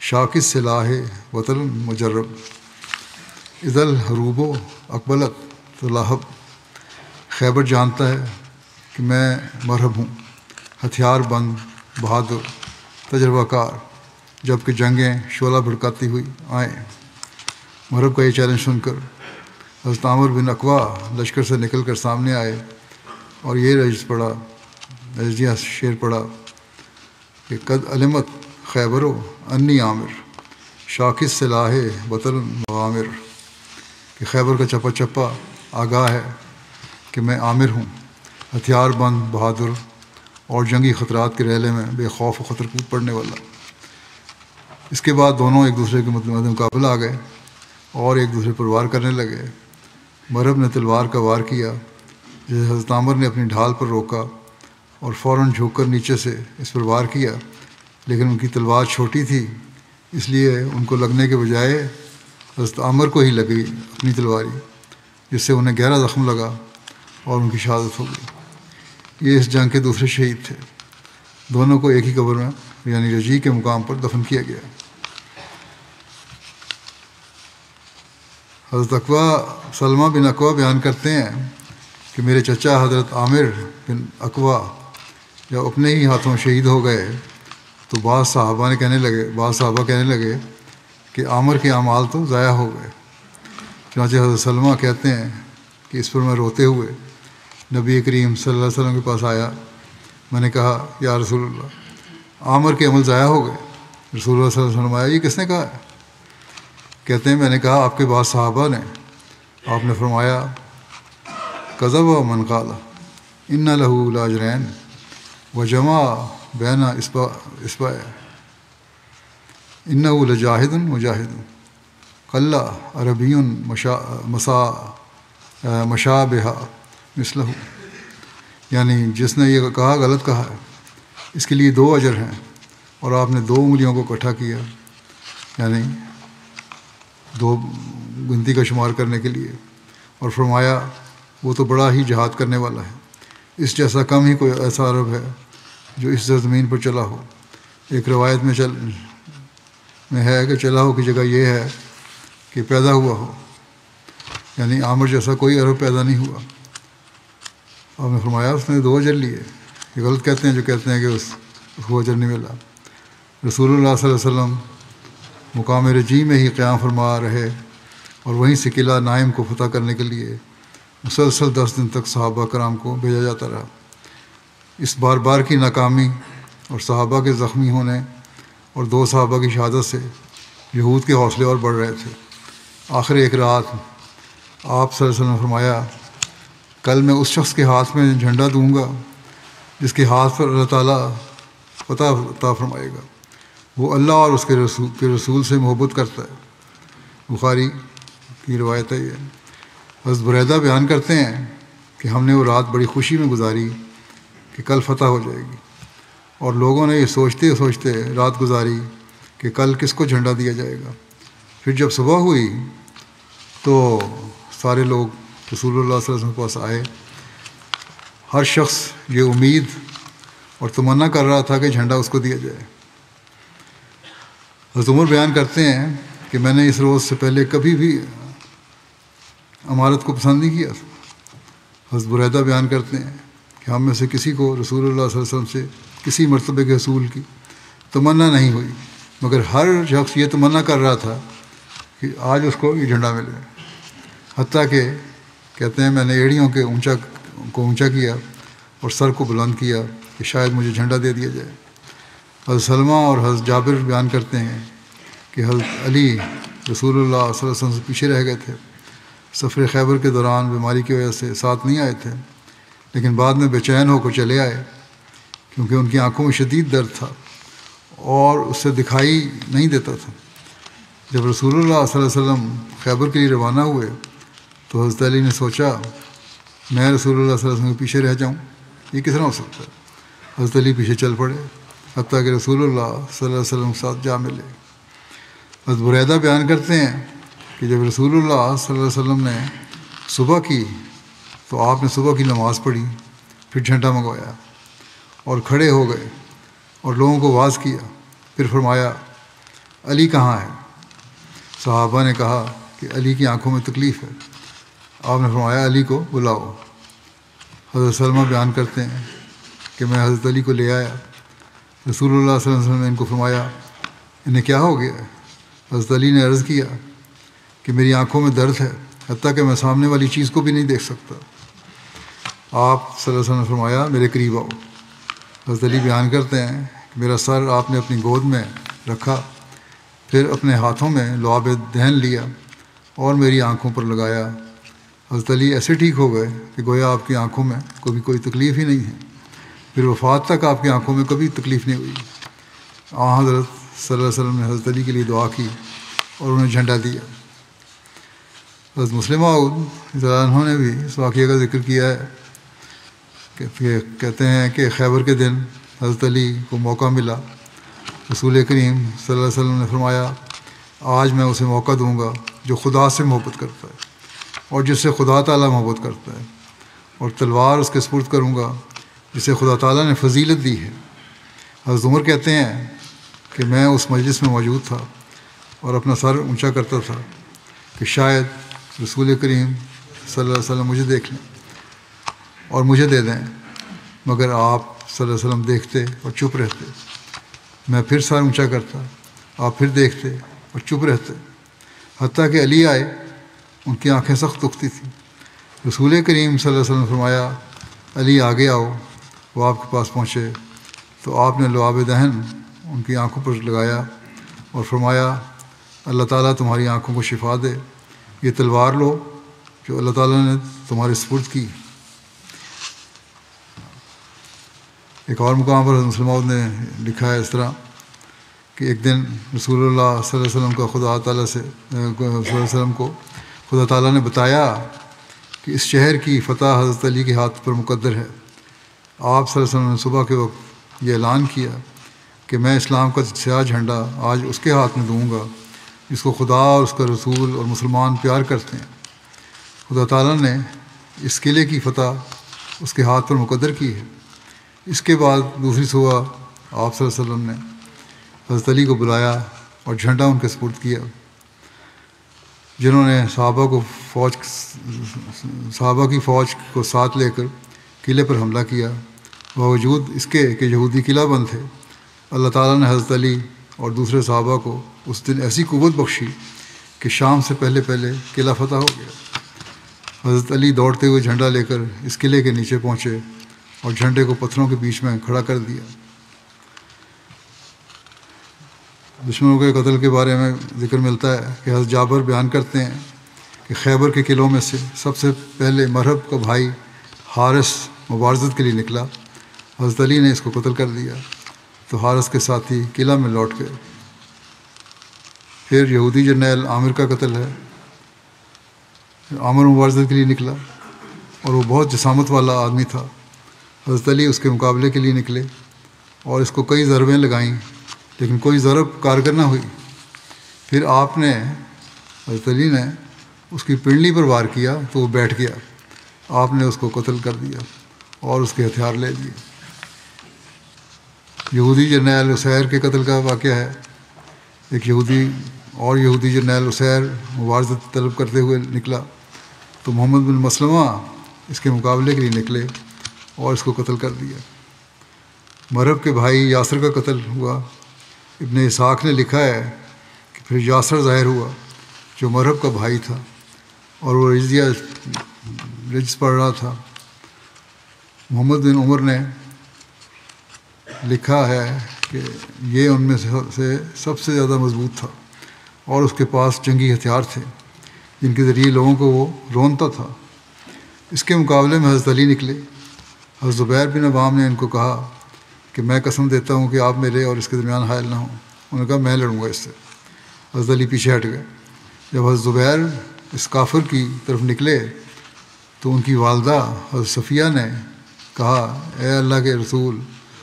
شاکس سلاح وطن مجرب اذا الحروب اقبلت تلاہب۔ خیبر جانتا ہے کہ میں مرہب ہوں، ہتھیار بند، بہادر، تجربہ کار، جب کہ جنگیں شعلہ بھڑکاتی ہوئی آئیں۔ مرہب کا یہ چیلنج سن کر حضرت عامر بن اقوا لشکر سے نکل کر سامنے آئے اور یہ رجزیہ شعر پڑھا کہ قد علمت خیبرو انی عامر شاکس سلاح وطن مغامر، کہ خیبر کا چپا چپا آگاہ ہے کہ میں عامر ہوں، ہتھیار بند بہادر اور جنگی خطرات کے ریلے میں بے خوف و خطر کود پڑنے والا۔ اس کے بعد دونوں ایک دوسرے کے مقابلہ آ گئے اور ایک دوسرے پر وار کرنے لگے۔ مرب نے تلوار کا وار کیا جسے حضرت عامر نے اپنی ڈھال پر روکا اور فوراً جھک کر نیچے سے اس پر وار کیا، لیکن ان کی تلوار چھوٹی تھی اس لیے ان کو لگنے کے بجائے حضرت عامر کو ہی لگی اپنی تلواری، جس سے انہیں گہرا زخم لگا اور ان کی شہادت ہو گئی۔ یہ اس جنگ کے دوسرے شہید تھے۔ دونوں کو ایک ہی قبر میں یعنی رجیع کے مقام پر دفن کیا گیا۔ حضرت سلمہ بن اقوا بیان کرتے ہیں کہ میرے چچا حضرت عامر بن اقوا جب اپنے ہی ہاتھوں شہید ہو گئے تو بعض صحابہ کہنے لگے کہ عامر کے اعمال تو ضائع ہو گئے۔ چنانچہ حضرت سلمہ کہتے ہیں کہ اس پر میں روتے ہوئے نبی کریم صلی اللہ علیہ وسلم کے پاس آیا۔ میں نے کہا یا رسول اللہ، عامر کے عمل ضائع ہو گئے۔ رسول اللہ صلی اللہ علیہ وسلم آیا، یہ کس نے کہا ہے؟ کہتے ہیں میں نے کہا آپ کے بعض صحابہ نے۔ آپ نے فرمایا کذب من قال ان لہ لاجرین وجمع بین اصبع انہ لجاہد مجاہد قل عربی مشابہ مثلہ، یعنی جس نے یہ کہا غلط کہا ہے، اس کے لیے 2 اجر ہیں، اور آپ نے 2 انگلیوں کو اکٹھا کیا، یعنی 2 گنتی کا شمار کرنے کے لیے، اور فرمایا وہ تو بڑا ہی جہاد کرنے والا ہے، اس جیسا کم ہی کوئی ایسا عرب ہے جو اس زمین پر چلا ہو۔ ایک روایت میں ہے کہ چلا ہو کی جگہ یہ ہے کہ پیدا ہوا ہو، یعنی عامر جیسا کوئی عرب پیدا نہیں ہوا۔ آپ نے فرمایا اس نے 2 اجر لیے۔ یہ غلط کہتے ہیں جو کہتے ہیں کہ اس کو اجر نہیں ملا۔ رسول اللہ صلی اللہ علیہ وسلم مقام رجیع میں ہی قیام فرما رہے اور وہیں سے قلعہ نائم کو فتح کرنے کے لیے مسلسل 10 دن تک صحابہ کرام کو بھیجا جاتا رہا۔ اس بار بار کی ناکامی اور صحابہ کے زخمی ہونے اور 2 صحابہ کی شہادت سے یہود کے حوصلے اور بڑھ رہے تھے۔ آخر ایک رات آپ صلی اللہ علیہ وسلم نے فرمایا کل میں اس شخص کے ہاتھ میں جھنڈا دوں گا جس کے ہاتھ پر اللہ تعالیٰ فتح عطا فرمائے گا، وہ اللہ اور اس کے رسول سے محبت کرتا ہے۔ بخاری کی روایت ہے یہ۔ حضرت بریدہ بیان کرتے ہیں کہ ہم نے وہ رات بڑی خوشی میں گزاری کہ کل فتح ہو جائے گی، اور لوگوں نے یہ سوچتے سوچتے رات گزاری کہ کل کس کو جھنڈا دیا جائے گا۔ پھر جب صبح ہوئی تو سارے لوگ رسول اللہ صلی اللہ علیہ وسلم کے پاس آئے۔ ہر شخص یہ امید اور تمنا کر رہا تھا کہ جھنڈا اس کو دیا جائے۔ حضرت عمر بیان کرتے ہیں کہ میں نے اس روز سے پہلے کبھی بھی امارت کو پسند نہیں کیا تھا۔ حضرت بریدہ بیان کرتے ہیں کہ ہم میں سے کسی کو رسول اللہ صلی اللہ علیہ وسلم سے کسی مرتبے کے حصول کی تمنا نہیں ہوئی، مگر ہر شخص یہ تمنا کر رہا تھا کہ آج اس کو یہ جھنڈا ملے۔ حتیٰ کہ کہتے ہیں میں نے ایڑیوں کے اونچا کیا اور سر کو بلند کیا کہ شاید مجھے جھنڈا دے دیا جائے۔ حضرت سلمہ اور حضرت جابر بیان کرتے ہیں کہ حضرت علی رسول اللہ صلی اللہ علیہ وسلم سے پیچھے رہ گئے تھے۔ سفر خیبر کے دوران بیماری کی وجہ سے ساتھ نہیں آئے تھے، لیکن بعد میں بے چین ہو کر چلے آئے کیونکہ ان کی آنکھوں میں شدید درد تھا اور اس سے دکھائی نہیں دیتا تھا۔ جب رسول اللہ صلی اللہ علیہ وسلم خیبر کے لیے روانہ ہوئے تو حضرت علی نے سوچا میں رسول اللہ صلی اللہ علیہ وسلم کے پیچھے رہ جاؤں، یہ کس طرح ہو سکتا ہے؟ حضرت علی پیچھے چل پڑے حتیٰ کہ رسول اللہ صلی اللہ علیہ وسلم کے ساتھ جا ملے۔ حضرت بریدہ بیان کرتے ہیں کہ جب رسول اللہ صلی اللہ علیہ وسلم نے صبح کی تو آپ نے صبح کی نماز پڑھی، پھر جھنڈا منگوایا اور کھڑے ہو گئے اور لوگوں کو واعظ کیا۔ پھر فرمایا علی کہاں ہے؟ صحابہ نے کہا کہ علی کی آنکھوں میں تکلیف ہے۔ آپ نے فرمایا علی کو بلاؤ۔ حضرت سلمہ بیان کرتے ہیں کہ میں حضرت علی کو لے آیا۔ رسول اللہ صلی اللہ علیہ وسلم نے ان کو فرمایا انہیں کیا ہو گیا ہے؟ حضرت علی نے عرض کیا کہ میری آنکھوں میں درد ہے حتیٰ کہ میں سامنے والی چیز کو بھی نہیں دیکھ سکتا۔ آپ صلی اللہ علیہ وسلم نے فرمایا میرے قریب آؤ۔ حضرت علی بیان کرتے ہیں کہ میرا سر آپ نے اپنی گود میں رکھا، پھر اپنے ہاتھوں میں لعاب دہن لیا اور میری آنکھوں پر لگایا۔ حضرت علی ایسے ٹھیک ہو گئے کہ گویا آپ کی آنکھوں میں کبھی کوئی تکلیف ہی نہیں ہے۔ پھر وفات تک آپ کی آنکھوں میں کبھی تکلیف نہیں ہوئی۔ حضرت صلی اللہ علیہ وسلم نے حضرت علی کے لیے دعا کی اور انہیں جھنڈا دیا۔ حضرت مسلم موعود رضی اللہ عنہ نے بھی اس واقعے کا ذکر کیا ہے کہ کہتے ہیں کہ خیبر کے دن حضرت علی کو موقع ملا۔ رسول کریم صلی اللہ علیہ وسلم نے فرمایا آج میں اسے موقع دوں گا جو خدا سے محبت کرتا ہے اور جس سے خدا تعالیٰ محبت کرتا ہے، اور تلوار اس کے سپرد کروں گا جسے خدا تعالیٰ نے فضیلت دی ہے۔ حضرت عمر کہتے ہیں کہ میں اس مجلس میں موجود تھا اور اپنا سر اونچا کرتا تھا کہ شاید رسول کریم صلی اللہ علیہ وسلم مجھے دیکھ لیں اور مجھے دے دیں، مگر آپ صلی اللہ علیہ وسلم دیکھتے اور چپ رہتے۔ میں پھر سر اونچا کرتا، آپ پھر دیکھتے اور چپ رہتے، حتیٰ کہ علی آئے، ان کی آنکھیں سخت دکھتی تھیں۔ رسول کریم صلی اللہ علیہ وسلم نے فرمایا علی آگے آؤ۔ وہ آپ کے پاس پہنچے تو آپ نے لعاب دہن ان کی آنکھوں پر لگایا اور فرمایا اللہ تعالیٰ تمہاری آنکھوں کو شفا دے، یہ تلوار لو جو اللہ تعالیٰ نے تمہارے سپرد کی۔ ایک اور مقام پر حضرت مسلم موعود نے لکھا ہے اس طرح کہ ایک دن رسول اللہ صلی اللہ علیہ وسلم کا خدا تعالیٰ سے صلی اللہ علیہ وسلم کو خدا تعالیٰ نے بتایا کہ اس شہر کی فتح حضرت علی کے ہاتھ پر مقدر ہے۔ آپ صلی اللہ علیہ وسلم نے صبح کے وقت یہ اعلان کیا کہ میں اسلام کا سیاہ جھنڈا آج اس کے ہاتھ میں دوں گا جس کو خدا اور اس کا رسول اور مسلمان پیار کرتے ہیں۔ خدا تعالیٰ نے اس قلعے کی فتح اس کے ہاتھ پر مقدر کی ہے۔ اس کے بعد دوسری صبح آپ صلی اللہ علیہ وسلم نے حضرت علی کو بلایا اور جھنڈا ان کے سپرد کیا، جنہوں نے صحابہ کی فوج کو ساتھ لے کر قلعے پر حملہ کیا۔ باوجود اس کے کہ یہودی قلعہ بند تھے، اللہ تعالیٰ نے حضرت علی اور دوسرے صحابہ کو اس دن ایسی قوت بخشی کہ شام سے پہلے قلعہ فتح ہو گیا۔ حضرت علی دوڑتے ہوئے جھنڈا لے کر اس قلعے کے نیچے پہنچے اور جھنڈے کو پتھروں کے بیچ میں کھڑا کر دیا۔ دشمنوں کے قتل کے بارے میں ذکر ملتا ہے کہ حضرت جابر بیان کرتے ہیں کہ خیبر کے قلعوں میں سے سب سے پہلے مرہب کا بھائی حارث مبارزت کے لیے نکلا۔ حضرت علی نے اس کو قتل کر دیا تو حارث کے ساتھی قلعہ میں لوٹ گئے۔ پھر یہودی جرنیل عامر کا قتل ہے۔ عامر مبارزت کے لیے نکلا اور وہ بہت جسامت والا آدمی تھا۔ حضرت علی اس کے مقابلے کے لیے نکلے اور اس کو کئی ضربیں لگائیں لیکن کوئی ضرب کارگر نہ ہوئی۔ پھر حضرت علی نے اس کی پنڈلی پر وار کیا تو وہ بیٹھ گیا۔ آپ نے اس کو قتل کر دیا اور اس کے ہتھیار لے لیے۔ یہودی جرنیل عسیر کے قتل کا واقعہ ہے۔ ایک یہودی جرنیل عسیر مبارزت طلب کرتے ہوئے نکلا تو محمد بن مسلمہ اس کے مقابلے کے لیے نکلے اور اس کو قتل کر دیا۔ مرہب کے بھائی یاسر کا قتل ہوا۔ ابن اسحاق نے لکھا ہے کہ پھر یاسر ظاہر ہوا جو مرہب کا بھائی تھا اور وہ رجز پڑھ رہا تھا۔ محمد بن عمر نے لکھا ہے کہ یہ ان میں سے سب سے زیادہ مضبوط تھا اور اس کے پاس جنگی ہتھیار تھے جن کے ذریعے لوگوں کو وہ رونتا تھا۔ اس کے مقابلے میں حضرت علی نکلے۔ حضرت زبیر بن عوام نے ان کو کہا کہ میں قسم دیتا ہوں کہ آپ میرے اور اس کے درمیان حائل نہ ہوں۔ انہوں نے کہا میں لڑوں گا اس سے۔ حضرت علی پیچھے ہٹ گئے۔ جب حضرت زبیر اس کافر کی طرف نکلے تو ان کی والدہ حضرت صفیہ نے کہا اے اللہ کے رسول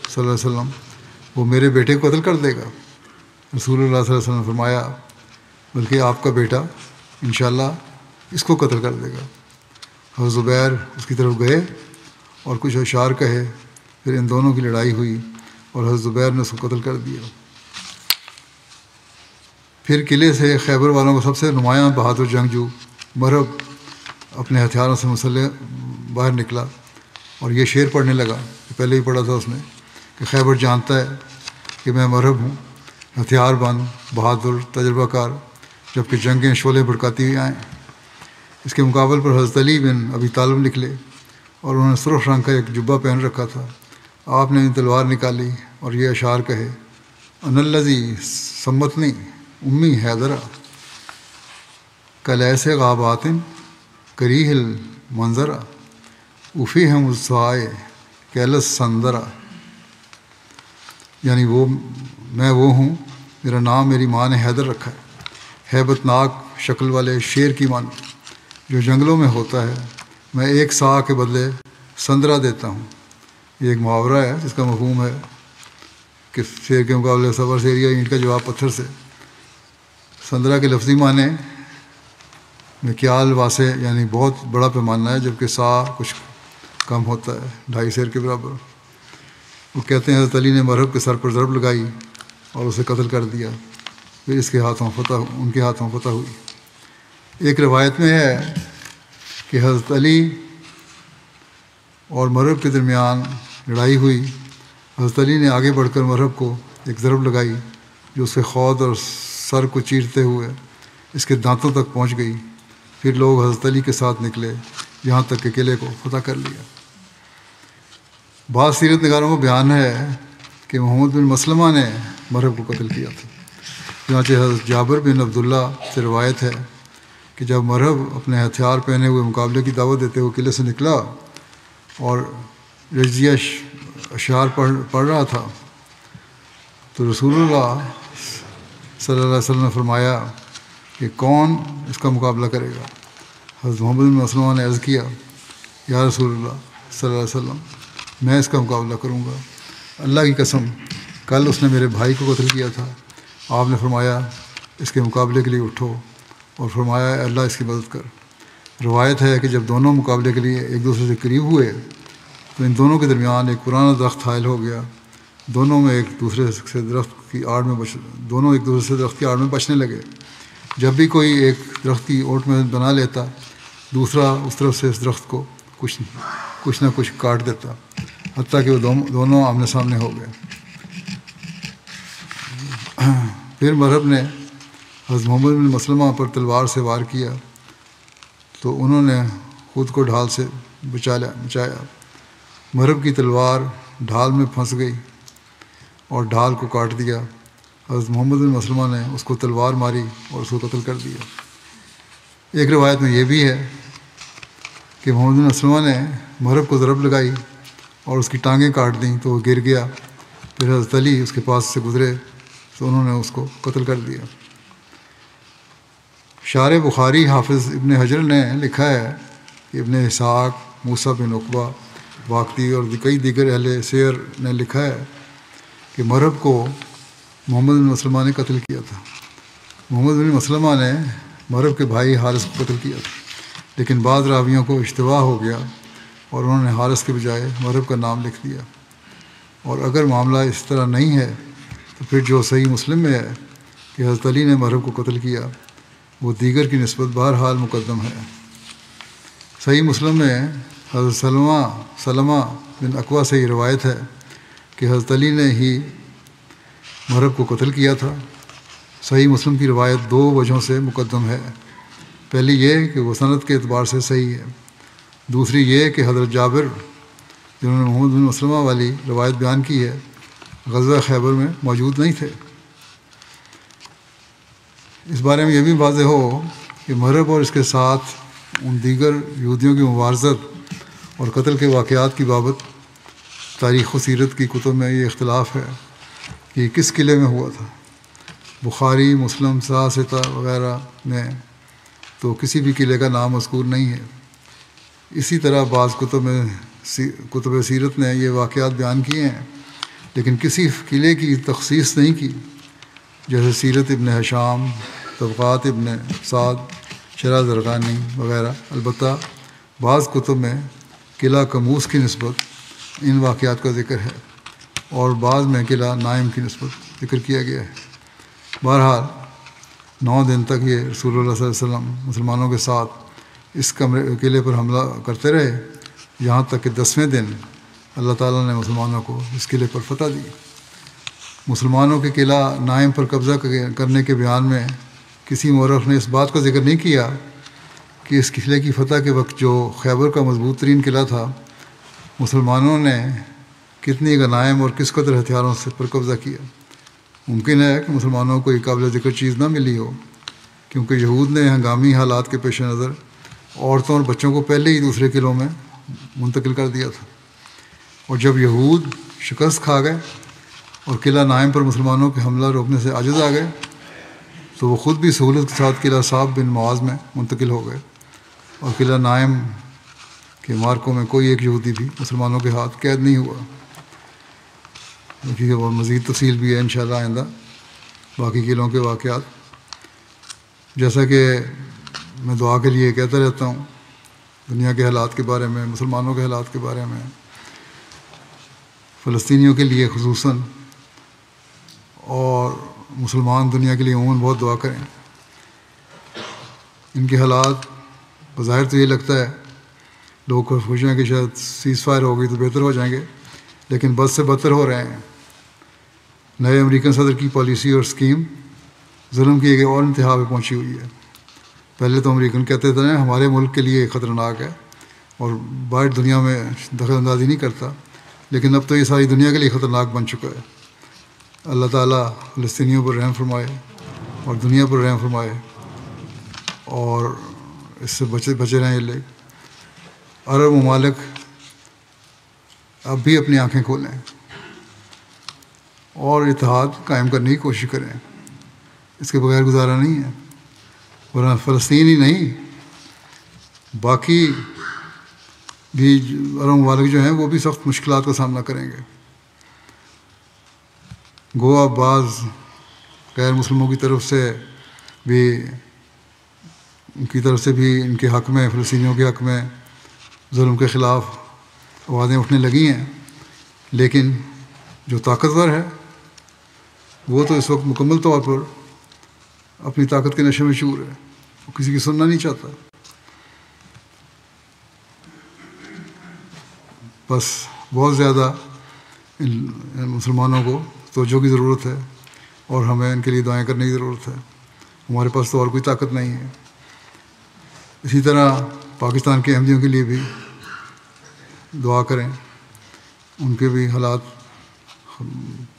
صلی اللہ علیہ وسلم، وہ میرے بیٹے کو قتل کر دے گا۔ رسول اللہ صلی اللہ علیہ وسلم نے فرمایا بلکہ آپ کا بیٹا انشاءاللہ اس کو قتل کر دے گا۔ حضرت زبیر اس کی طرف گئے اور کچھ اشعار کہے، پھر ان دونوں کی لڑائی ہوئی اور حضرت زبیر نے اس کو قتل کر دیا۔ پھر قلعے سے خیبر والوں کا سب سے نمایاں بہادر جنگجو مرہب اپنے ہتھیاروں سے مسلح باہر نکلا اور یہ شعر پڑھنے لگا، پہلے ہی پڑھا تھا اس نے کہ خیبر جانتا ہے کہ میں مرہب ہوں، ہتھیار بند، بہادر، تجربہ کار، جب کہ جنگیں شعلے بھڑکاتی ہوئی آئیں۔ اس کے مقابل پر حضرت علی بن ابی طالب نکلے اور انہوں نے سرخ رنگ کا ایک جبہ پہن رکھا تھا۔ آپ نے تلوار نکالی اور یہ اشعار کہے: ان الذی سمتنی امی حیدرہ کلیس غابات کریہ المنظرہ افیہم السوائے کیلس سندرہ، یعنی میں وہ ہوں، میرا نام میری ماں نے حیدر رکھا ہے، ہیبت ناک شکل والے شیر کی مانند جو جنگلوں میں ہوتا ہے، میں ایک سا کے بدلے سندرہ دیتا ہوں۔ یہ ایک محاورہ ہے جس کا مفہوم ہے کہ شیر کے مقابلے صبر سے یا اینٹ کا جواب پتھر سے۔ سندرہ کے لفظی معنی مکیال واسع یعنی بہت بڑا پیمانہ ہے، جبکہ سا کچھ کم ہوتا ہے، 2.5 سیر کے برابر۔ وہ کہتے ہیں حضرت علی نے مرہب کے سر پر ضرب لگائی اور اسے قتل کر دیا، پھر ان کے ہاتھوں فتح ہوئی۔ ایک روایت میں ہے کہ حضرت علی اور مرہب کے درمیان لڑائی ہوئی۔ حضرت علی نے آگے بڑھ کر مرہب کو ایک ضرب لگائی جو اس کے خود اور سر کو چیرتے ہوئے اس کے دانتوں تک پہنچ گئی۔ پھر لوگ حضرت علی کے ساتھ نکلے یہاں تک کہ قلعے کو فتح کر لیا۔ بعض سیرت نگاروں کو بیان ہے کہ محمد بن مسلمہ نے مرہب کو قتل کیا تھا۔ چنانچہ حضرت جابر بن عبداللہ سے روایت ہے کہ جب مرہب اپنے ہتھیار پہنے ہوئے مقابلے کی دعوت دیتے ہوئے قلعے سے نکلا اور رجزیہ اشعار پڑھ رہا تھا تو رسول اللہ صلی اللہ علیہ وسلم نے فرمایا کہ کون اس کا مقابلہ کرے گا؟ حضرت محمد بن مسلمہ نے عرض کیا: یا رسول اللہ صلی اللہ علیہ وسلم، میں اس کا مقابلہ کروں گا، اللہ کی قسم کل اس نے میرے بھائی کو قتل کیا تھا۔ آپ نے فرمایا اس کے مقابلے کے لیے اٹھو، اور فرمایا اے اللہ اس کی مدد کر۔ روایت ہے کہ جب دونوں مقابلے کے لیے ایک دوسرے سے قریب ہوئے تو ان دونوں کے درمیان ایک پرانا درخت حائل ہو گیا۔ دونوں ایک دوسرے سے درخت کی آڑ میں بچنے لگے۔ جب بھی کوئی ایک درخت کی اوٹ میں بنا لیتا، دوسرا اس طرف سے اس درخت کو کچھ نہ کچھ کاٹ دیتا، حتیٰ کہ وہ دونوں آمنے سامنے ہو گئے۔ پھر مرہب نے حضرت محمد بن مسلمہ پر تلوار سے وار کیا تو انہوں نے خود کو ڈھال سے بچایا۔ مرہب کی تلوار ڈھال میں پھنس گئی اور ڈھال کو کاٹ دیا۔ حضرت محمد بن مسلمہ نے اس کو تلوار ماری اور اس کو قتل کر دیا۔ ایک روایت میں یہ بھی ہے کہ محمد بن مسلمہ نے مرہب کو ضرب لگائی اور اس کی ٹانگیں کاٹ دیں تو وہ گر گیا۔ پھر حضرت علی اس کے پاس سے گزرے تو انہوں نے اس کو قتل کر دیا۔ شارح بخاری حافظ ابن حجر نے لکھا ہے کہ ابن اسحاق، موسیٰ بن عقبہ، واقدی اور کئی دیگر اہل سیر نے لکھا ہے کہ مرہب کو محمد بن مسلمہ نے قتل کیا تھا۔ محمد بن مسلمہ نے مرہب کے بھائی حارث کو قتل کیا تھا، لیکن بعض راویوں کو اشتباہ ہو گیا اور انہوں نے حارث کے بجائے مرہب کا نام لکھ دیا۔ اور اگر معاملہ اس طرح نہیں ہے تو پھر جو صحیح مسلم میں ہے کہ حضرت علی نے مرہب کو قتل کیا، وہ دیگر کی نسبت بہرحال مقدم ہے۔ صحیح مسلم میں حضرت سلمہ بن اکوع سے یہ روایت ہے کہ حضرت علی نے ہی مرہب کو قتل کیا تھا۔ صحیح مسلم کی روایت 2 وجہوں سے مقدم ہے۔ پہلی یہ کہ وہ سند کے اعتبار سے صحیح ہے، دوسری یہ کہ حضرت جابر جنہوں نے محمد بن مسلمہ والی روایت بیان کی ہے غزوہ خیبر میں موجود نہیں تھے۔ اس بارے میں یہ بھی واضح ہو کہ مرہب اور اس کے ساتھ ان دیگر یہودیوں کی مبارزت اور قتل کے واقعات کی بابت تاریخ و سیرت کی کتب میں یہ اختلاف ہے کہ کس قلعے میں ہوا تھا۔ بخاری، مسلم، سیاستہ وغیرہ میں تو کسی بھی قلعے کا نام مذکور نہیں ہے۔ اسی طرح بعض کتب سیرت نے یہ واقعات بیان کیے ہیں لیکن کسی قلعے کی تخصیص نہیں کی، جیسے سیرت ابن ہشام، طبقات ابن سعد، شرح زرقانی وغیرہ۔ البتہ بعض کتب میں قلعہ کموس کی نسبت ان واقعات کا ذکر ہے اور بعض میں قلعہ نائم کی نسبت ذکر کیا گیا ہے۔ بہرحال 9 دن تک یہ رسول اللہ صلی اللہ علیہ وسلم مسلمانوں کے ساتھ اس قلعے پر حملہ کرتے رہے، یہاں تک کہ 10ویں دن اللہ تعالیٰ نے مسلمانوں کو اس قلعے پر فتح دی۔ مسلمانوں کے قلعہ نائم پر قبضہ کرنے کے بیان میں کسی مورخ نے اس بات کا ذکر نہیں کیا کہ اس قلعے کی فتح کے وقت جو خیبر کا مضبوط ترین قلعہ تھا، مسلمانوں نے کتنی غنائم اور کس قدر ہتھیاروں سے پر قبضہ کیا۔ ممکن ہے کہ مسلمانوں کو یہ قابل ذکر چیز نہ ملی ہو، کیونکہ یہود نے ہنگامی حالات کے پیش نظر عورتوں اور بچوں کو پہلے ہی دوسرے قلعوں میں منتقل کر دیا تھا، اور جب یہود شکست کھا گئے اور قلعہ نائم پر مسلمانوں کے حملہ روکنے سے عاجز آ گئے تو وہ خود بھی سہولت کے ساتھ قلعہ صعب بن معاذ میں منتقل ہو گئے، اور قلعہ نائم کے مارکوں میں کوئی ایک یہودی بھی مسلمانوں کے ہاتھ قید نہیں ہوا۔ دیکھیے اور مزید تفصیل بھی ہے انشاءاللہ آئندہ باقی قلعوں کے واقعات۔ جیسا کہ میں دعا کے لیے کہتا رہتا ہوں، دنیا کے حالات کے بارے میں، مسلمانوں کے حالات کے بارے میں، فلسطینیوں کے لیے خصوصاً، اور مسلمان دنیا کے لیے عموماً بہت دعا کریں۔ ان کے حالات بظاہر تو یہ لگتا ہے لوگ کو سوچیں کہ شاید سیز فائر ہو گئی تو بہتر ہو جائیں گے، لیکن بد سے بدتر ہو رہے ہیں۔ نئے امریکن صدر کی پالیسی اور اسکیم ظلم کی ایک اور انتہا پہ پہنچی ہوئی ہے۔ پہلے تو امریکن کہتے تھے ہمارے ملک کے لیے خطرناک ہے اور باہر دنیا میں دخل اندازی نہیں کرتا، لیکن اب تو یہ ساری دنیا کے لیے خطرناک بن چکا ہے۔ اللہ تعالیٰ فلسطینیوں پر رحم فرمائے اور دنیا پر رحم فرمائے، اور اس سے بچے رہیں یہ لوگ۔ عرب ممالک اب بھی اپنی آنکھیں کھولیں اور اتحاد قائم کرنے کی کوشش کریں، اس کے بغیر گزارا نہیں ہے، ورنہ فلسطین ہی نہیں باقی بھی عرب ممالک جو ہیں وہ بھی سخت مشکلات کا سامنا کریں گے۔ گوا بعض غیر مسلموں کی طرف سے بھی ان کے حق میں، فلسطینیوں کے حق میں ظلم کے خلاف آوازیں اٹھنے لگی ہیں، لیکن جو طاقتور ہے وہ تو اس وقت مکمل طور پر اپنی طاقت کے نشے میں شعور ہے، وہ کسی کی سننا نہیں چاہتا۔ بس بہت زیادہ ان مسلمانوں کو توجہ کی ضرورت ہے اور ہمیں ان کے لیے دعائیں کرنے کی ضرورت ہے، ہمارے پاس تو اور کوئی طاقت نہیں ہے۔ اسی طرح پاکستان کے احمدیوں کے لیے بھی دعا کریں، ان کے بھی حالات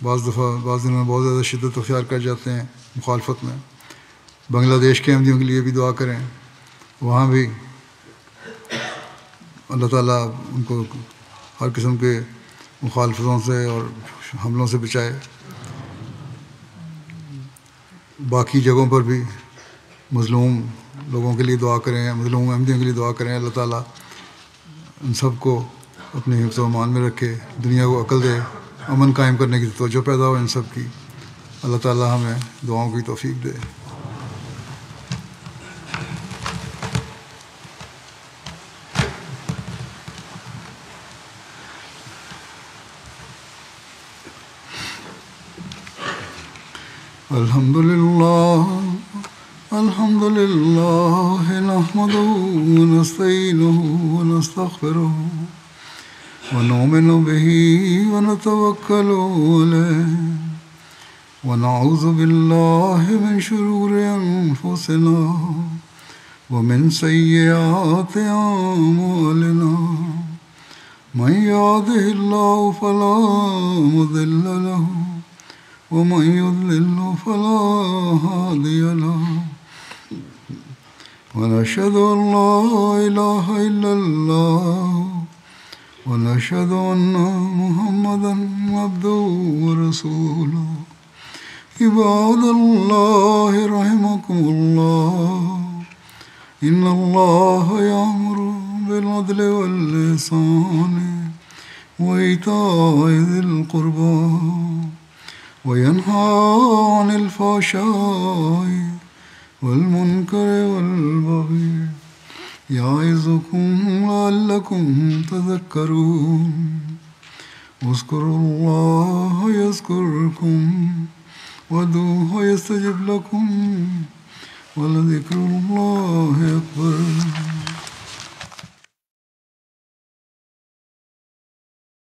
بعض دنوں میں بہت زیادہ شدت اختیار کر جاتے ہیں مخالفت میں۔ بنگلہ دیش کے احمدیوں کے لیے بھی دعا کریں، وہاں بھی اللہ تعالیٰ ان کو ہر قسم کے مخالفتوں سے اور حملوں سے بچائے۔ باقی جگہوں پر بھی مظلوم لوگوں کے لیے دعا کریں، مظلوم احمدیوں کے لیے دعا کریں، اللہ تعالیٰ ان سب کو اپنے حفظ و امان میں رکھے، دنیا کو عقل دے، امن قائم کرنے کی توجہ پیدا ہو ان سب کی۔ اللہ تعالیٰ ہمیں دعاؤں کی توفیق دے۔ الحمد للہ نحمدہ ونستعینہ ونستغفرہ ونؤمن بہ ونتوکل علیہ ونعوذ باللہ من شرور انفسنا ومن سیئات اعمالنا من یہدہ اللہ فلا مضل لہ ومن يضلل فلا هادي له ونشهد أن لا إله إلا الله ونشهد أن محمدا عبده ورسوله عباد الله رحمكم الله إن الله يأمر بالعدل والإحسان وإيتاء ذي القربى وينهى عن الفحشاء والمنكر والبغي يعظكم لعلكم تذكرون اذكروا الله يذكركم وادعوه يستجب لكم ولذكر الله أكبر